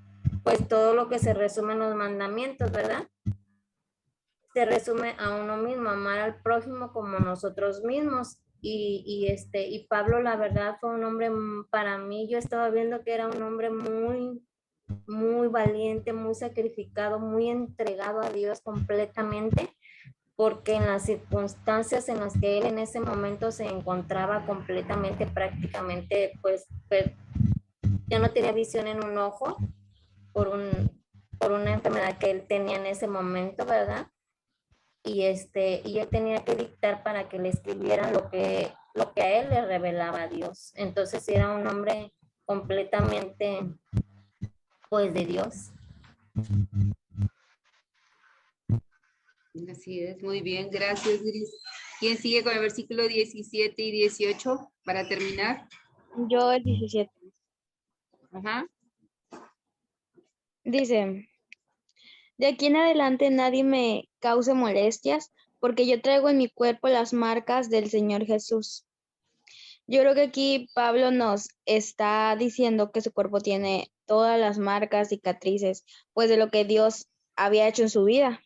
pues todo lo que se resume en los mandamientos, ¿verdad? Se resume a uno mismo, amar al prójimo como nosotros mismos. Y Pablo, la verdad, fue un hombre, para mí, yo estaba viendo que era un hombre muy, muy valiente, muy sacrificado, muy entregado a Dios completamente, porque en las circunstancias en las que él en ese momento se encontraba completamente, prácticamente, pues ya no tenía visión en un ojo por una enfermedad que él tenía en ese momento, ¿verdad? Y él tenía que dictar para que le escribieran lo que a él le revelaba a Dios. Entonces era un hombre completamente, pues, de Dios. Así es, muy bien, gracias, Gris. ¿Quién sigue con el versículo 17 y 18 para terminar? Yo el 17. Ajá. Dice, de aquí en adelante nadie me cause molestias, porque yo traigo en mi cuerpo las marcas del Señor Jesús. Yo creo que aquí Pablo nos está diciendo que su cuerpo tiene todas las marcas, cicatrices, pues de lo que Dios había hecho en su vida.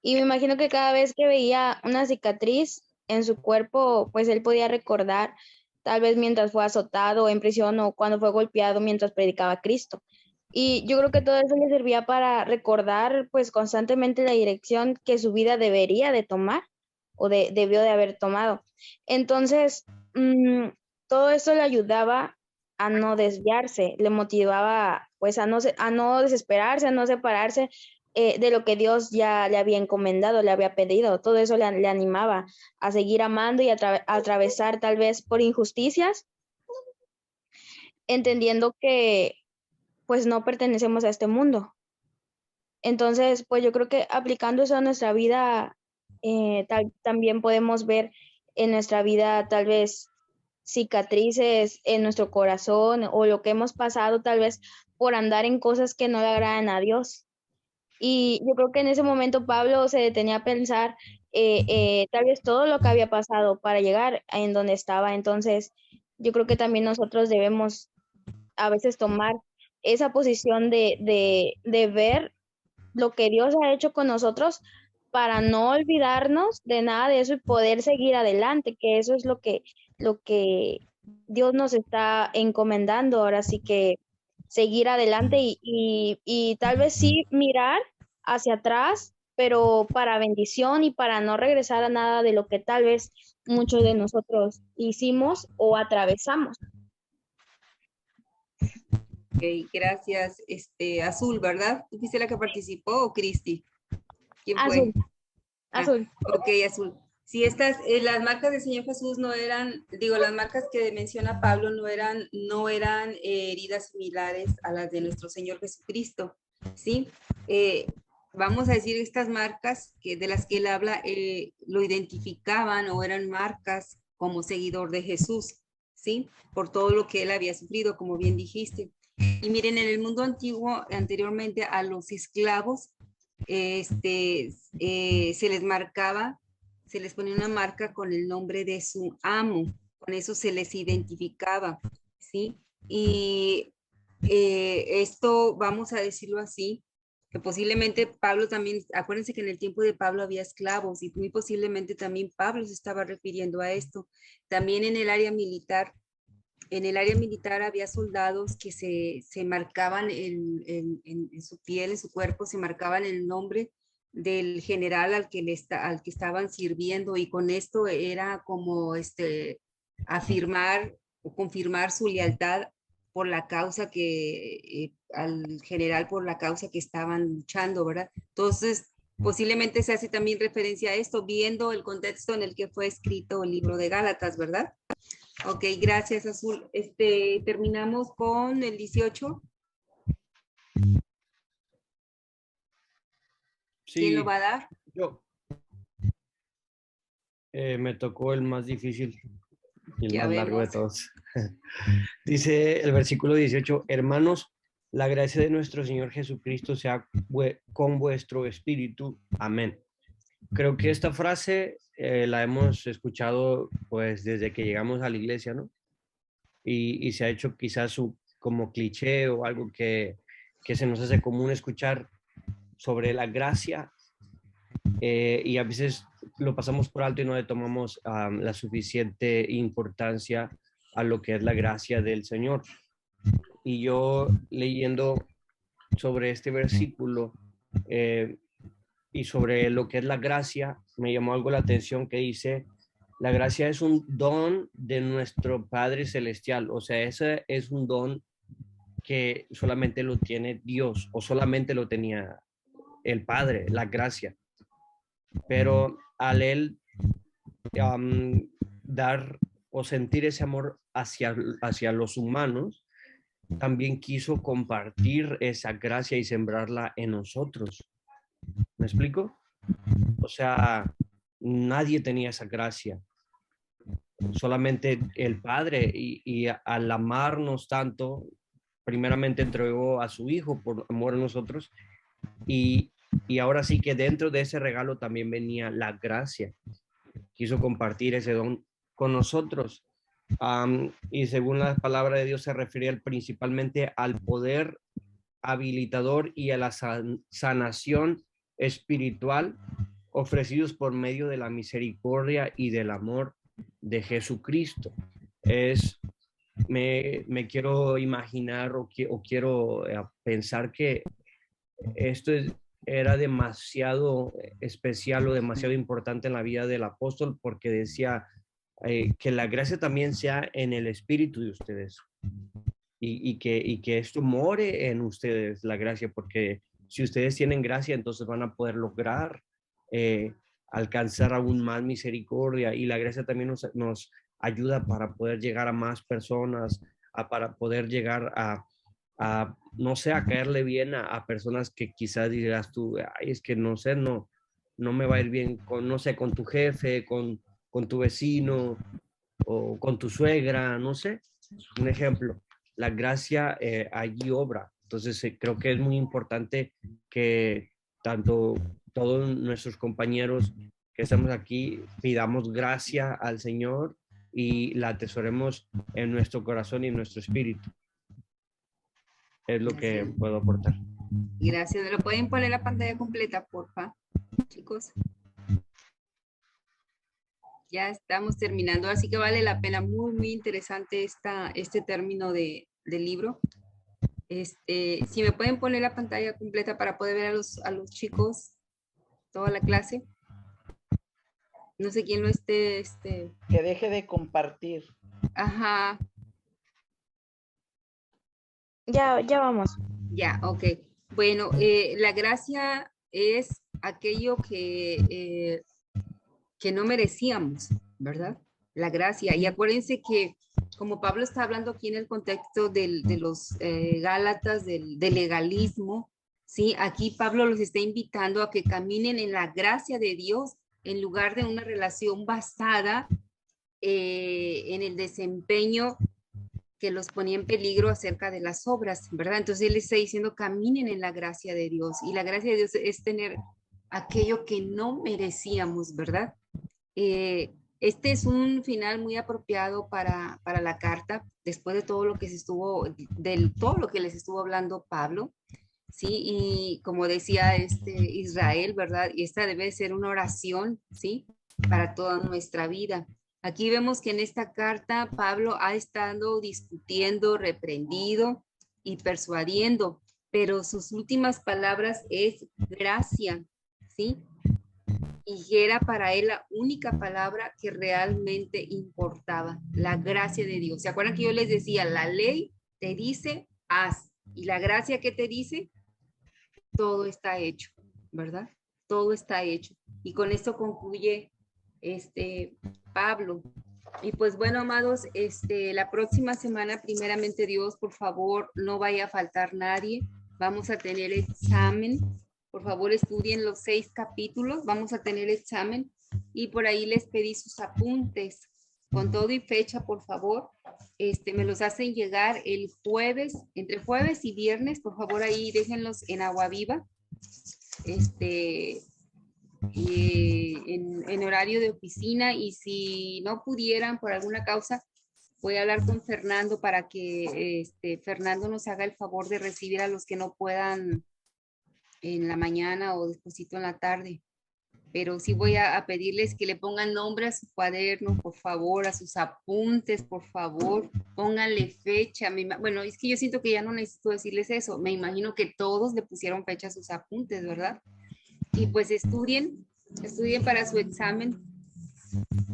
Y me imagino que cada vez que veía una cicatriz en su cuerpo, pues él podía recordar, tal vez mientras fue azotado en prisión o cuando fue golpeado mientras predicaba a Cristo. Y yo creo que todo eso le servía para recordar pues constantemente la dirección que su vida debería de tomar o debió de haber tomado. Entonces, todo eso le ayudaba a no desviarse, le motivaba pues a no desesperarse, a no separarse de lo que Dios ya le había encomendado, le había pedido. Todo eso le animaba a seguir amando y a atravesar tal vez por injusticias, entendiendo que pues no pertenecemos a este mundo. Entonces, pues yo creo que aplicando eso a nuestra vida, también podemos ver en nuestra vida tal vez cicatrices en nuestro corazón o lo que hemos pasado tal vez por andar en cosas que no le agradan a Dios. Y yo creo que en ese momento Pablo se detenía a pensar tal vez todo lo que había pasado para llegar en donde estaba. Entonces, yo creo que también nosotros debemos a veces tomar esa posición de ver lo que Dios ha hecho con nosotros para no olvidarnos de nada de eso y poder seguir adelante, que eso es lo que Dios nos está encomendando. Ahora sí que seguir adelante y tal vez sí mirar hacia atrás, pero para bendición y para no regresar a nada de lo que tal vez muchos de nosotros hicimos o atravesamos. Ok, gracias. Azul, ¿verdad? ¿Tú fuiste la que participó o Cristi? ¿Quién fue? Azul. Ok, Azul. Si las marcas del Señor Jesús no eran, las marcas que menciona Pablo no eran heridas similares a las de nuestro Señor Jesucristo, ¿sí? Vamos a decir, estas marcas de las que él habla, lo identificaban o eran marcas como seguidor de Jesús, ¿sí? Por todo lo que él había sufrido, como bien dijiste. Y miren, en el mundo antiguo, anteriormente a los esclavos, se les marcaba, se les ponía una marca con el nombre de su amo, con eso se les identificaba, ¿sí? Y esto, vamos a decirlo así, que posiblemente Pablo también, acuérdense que en el tiempo de Pablo había esclavos y muy posiblemente también Pablo se estaba refiriendo a esto. También en el área militar había soldados que se marcaban en su piel, en su cuerpo, se marcaban el nombre del general al que estaban sirviendo, y con esto era como afirmar o confirmar su lealtad por la causa al general, por la causa que estaban luchando, ¿verdad? Entonces, posiblemente se hace también referencia a esto, viendo el contexto en el que fue escrito el libro de Gálatas, ¿verdad? Ok, gracias, Azul. Terminamos con el 18. ¿Quién lo va a dar? Yo. Me tocó el más difícil y el Ya más largo de vemos. todos. Dice el versículo 18, hermanos, la gracia de nuestro Señor Jesucristo sea con vuestro espíritu. Amén. Creo que esta frase la hemos escuchado pues desde que llegamos a la iglesia, ¿no? Y se ha hecho quizás como cliché o algo que se nos hace común escuchar sobre la gracia y a veces lo pasamos por alto y no le tomamos la suficiente importancia a lo que es la gracia del Señor. Y yo leyendo sobre este versículo y sobre lo que es la gracia, me llamó algo la atención que dice, la gracia es un don de nuestro Padre Celestial, o sea, ese es un don que solamente lo tiene Dios o solamente lo tenía el Padre, la gracia. Pero al él dar o sentir ese amor hacia los humanos, también quiso compartir esa gracia y sembrarla en nosotros. ¿Me explico? O sea, nadie tenía esa gracia. Solamente el Padre y al amarnos tanto, primeramente entregó a su Hijo por amor a nosotros y ahora sí que dentro de ese regalo también venía la gracia. Quiso compartir ese don con nosotros. Y según la palabra de Dios se refiere principalmente al poder habilitador y a la sanación espiritual ofrecidos por medio de la misericordia y del amor de Jesucristo. Me quiero imaginar o quiero pensar que esto era demasiado especial o demasiado importante en la vida del apóstol porque decía que la gracia también sea en el espíritu de ustedes y que esto more en ustedes, la gracia, porque si ustedes tienen gracia, entonces van a poder lograr alcanzar aún más misericordia y la gracia también nos ayuda para poder llegar a más personas, para poder llegar a no sé, a caerle bien a personas que quizás digas tú, ay, es que no sé, no me va a ir bien con, no sé, con tu jefe, con tu vecino o con tu suegra, no sé, un ejemplo. La gracia allí obra. Entonces creo que es muy importante que tanto todos nuestros compañeros que estamos aquí pidamos gracia al Señor y la atesoremos en nuestro corazón y en nuestro espíritu. Es lo que puedo aportar. Gracias. ¿Me lo pueden poner la pantalla completa, porfa, chicos? Ya estamos terminando, así que vale la pena, muy, muy interesante este término del libro. Si me pueden poner la pantalla completa para poder ver a los chicos, toda la clase. No sé quién lo esté. Que deje de compartir. Ajá. Ya vamos. Ya, ok. Bueno, la gracia es aquello que no merecíamos, ¿verdad? La gracia. Y acuérdense que como Pablo está hablando aquí en el contexto de los Gálatas, del legalismo, ¿sí? Aquí Pablo los está invitando a que caminen en la gracia de Dios en lugar de una relación basada en el desempeño que los ponía en peligro acerca de las obras, ¿verdad? Entonces él está diciendo, caminen en la gracia de Dios. Y la gracia de Dios es tener aquello que no merecíamos, ¿verdad? Este es un final muy apropiado para la carta, después de todo lo que todo lo que les estuvo hablando Pablo, ¿sí? Y como decía Israel, ¿verdad? Y esta debe ser una oración, ¿sí? Para toda nuestra vida. Aquí vemos que en esta carta Pablo ha estado discutiendo, reprendido y persuadiendo, pero sus últimas palabras es gracia, ¿sí? Y era para él la única palabra que realmente importaba, la gracia de Dios. ¿Se acuerdan que yo les decía, la ley te dice, haz, y la gracia que te dice, todo está hecho, ¿verdad? Todo está hecho. Y con esto concluye Pablo. Y pues bueno, amados, la próxima semana, primeramente Dios, por favor, no vaya a faltar nadie. Vamos a tener examen, por favor estudien los 6 capítulos, vamos a tener examen y por ahí les pedí sus apuntes con todo y fecha, por favor. Me los hacen llegar el jueves, entre jueves y viernes, por favor ahí déjenlos en Agua Viva, en horario de oficina, y si no pudieran por alguna causa, voy a hablar con Fernando para que Fernando nos haga el favor de recibir a los que no puedan en la mañana o despuesito en la tarde. Pero sí voy a pedirles que le pongan nombre a su cuaderno, por favor, a sus apuntes, por favor, pónganle fecha. Bueno, es que yo siento que ya no necesito decirles eso. Me imagino que todos le pusieron fecha a sus apuntes, ¿verdad? Y pues estudien para su examen.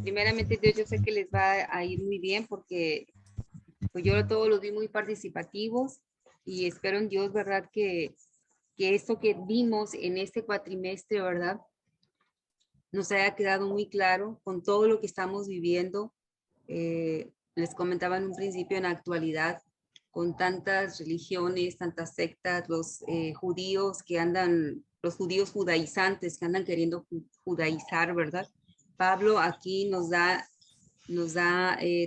Primeramente, Dios, yo sé que les va a ir muy bien porque pues yo todos los vi muy participativos y espero en Dios, ¿verdad? Que esto que vimos en este cuatrimestre, ¿verdad? Nos haya quedado muy claro con todo lo que estamos viviendo. Les comentaba en un principio, en la actualidad, con tantas religiones, tantas sectas, los judíos que andan, los judíos judaizantes que andan queriendo judaizar, ¿verdad? Pablo aquí nos da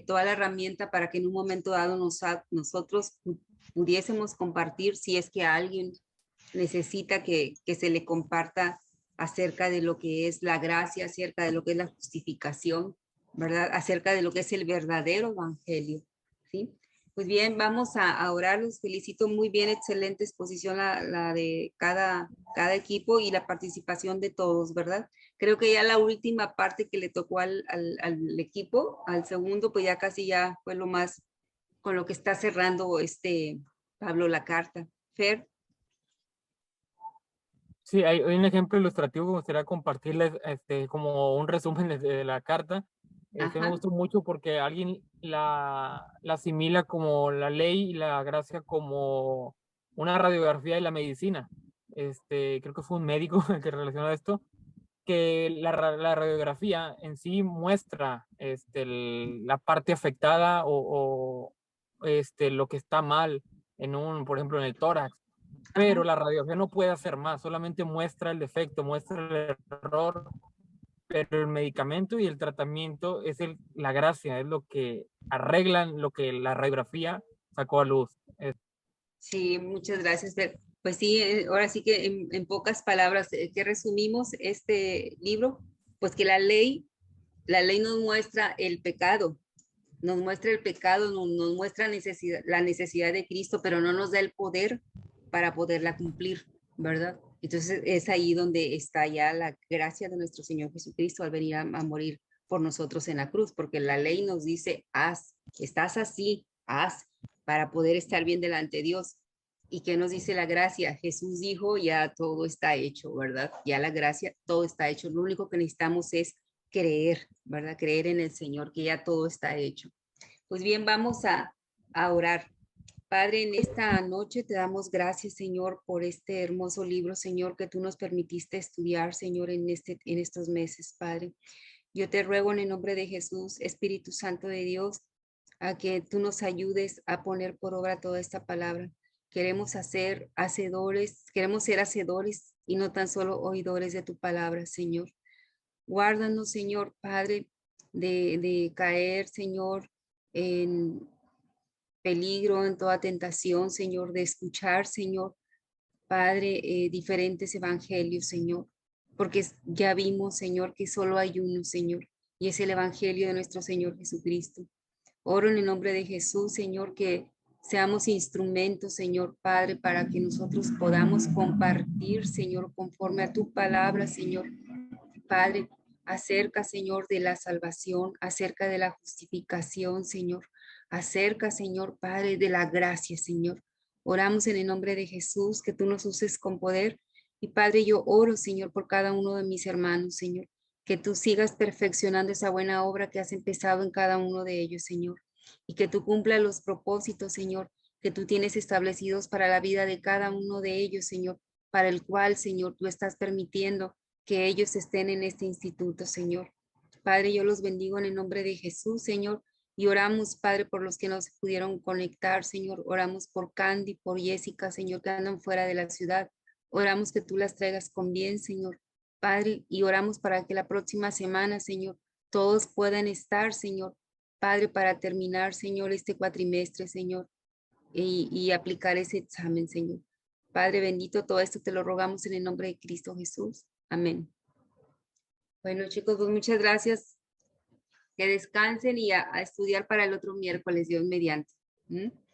toda la herramienta para que en un momento dado nosotros pudiésemos compartir, si es que alguien necesita que se le comparta acerca de lo que es la gracia, acerca de lo que es la justificación, ¿verdad? Acerca de lo que es el verdadero evangelio, ¿sí? Pues bien, vamos a orar. Los felicito, muy bien, excelente exposición la de cada equipo y la participación de todos, ¿verdad? Creo que ya la última parte que le tocó al equipo, al segundo, pues ya casi ya fue lo más, con lo que está cerrando Pablo la carta. Fer. Sí, hay un ejemplo ilustrativo que me gustaría compartirles, como un resumen de la carta. Me gustó mucho porque alguien la asimila como la ley y la gracia como una radiografía de la medicina. Creo que fue un médico el que relacionó esto, que la radiografía en sí muestra la parte afectada o lo que está mal por ejemplo, en el tórax. Pero la radiografía no puede hacer más, solamente muestra el defecto, muestra el error, pero el medicamento y el tratamiento es la gracia, es lo que arreglan lo que la radiografía sacó a luz. Sí, muchas gracias, Fer. Pues sí, ahora sí que en pocas palabras, que resumimos este libro, pues que la ley nos muestra el pecado, nos muestra la necesidad de Cristo, pero no nos da el poder para poderla cumplir, ¿verdad? Entonces es ahí donde está ya la gracia de nuestro Señor Jesucristo al venir a morir por nosotros en la cruz, porque la ley nos dice, haz, estás así, haz, para poder estar bien delante de Dios. ¿Y qué nos dice la gracia? Jesús dijo, ya todo está hecho, ¿verdad? Ya la gracia, todo está hecho. Lo único que necesitamos es creer, ¿verdad? Creer en el Señor, que ya todo está hecho. Pues bien, vamos a orar. Padre, en esta noche te damos gracias, Señor, por este hermoso libro, Señor, que tú nos permitiste estudiar, Señor, en estos meses, Padre. Yo te ruego en el nombre de Jesús, Espíritu Santo de Dios, a que tú nos ayudes a poner por obra toda esta palabra. Queremos ser hacedores y no tan solo oidores de tu palabra, Señor. Guárdanos, Señor, Padre, de caer, Señor, en peligro, en toda tentación, Señor, de escuchar, Señor, Padre, diferentes evangelios, Señor, porque ya vimos, Señor, que solo hay uno, Señor, y es el evangelio de nuestro Señor Jesucristo. Oro en el nombre de Jesús, Señor, que seamos instrumentos, Señor Padre, para que nosotros podamos compartir, Señor, conforme a tu palabra, Señor Padre, acerca, Señor, de la salvación, acerca de la justificación, Señor, acerca, Señor Padre, de la gracia, Señor. Oramos en el nombre de Jesús, que tú nos uses con poder. Y Padre, yo oro, Señor, por cada uno de mis hermanos, Señor, que tú sigas perfeccionando esa buena obra que has empezado en cada uno de ellos, Señor, y que tú cumplas los propósitos, Señor, que tú tienes establecidos para la vida de cada uno de ellos, Señor, para el cual, Señor, tú estás permitiendo que ellos estén en este instituto, Señor. Padre, yo los bendigo en el nombre de Jesús, Señor, y oramos, Padre, por los que no se pudieron conectar, Señor. Oramos por Candy, por Jessica, Señor, que andan fuera de la ciudad. Oramos que tú las traigas con bien, Señor. Padre, y oramos para que la próxima semana, Señor, todos puedan estar, Señor. Padre, para terminar, Señor, este cuatrimestre, Señor, y aplicar ese examen, Señor. Padre bendito, todo esto te lo rogamos en el nombre de Cristo Jesús. Amén. Bueno, chicos, pues muchas gracias. Que descansen y a estudiar para el otro miércoles, Dios mediante. ¿Mm?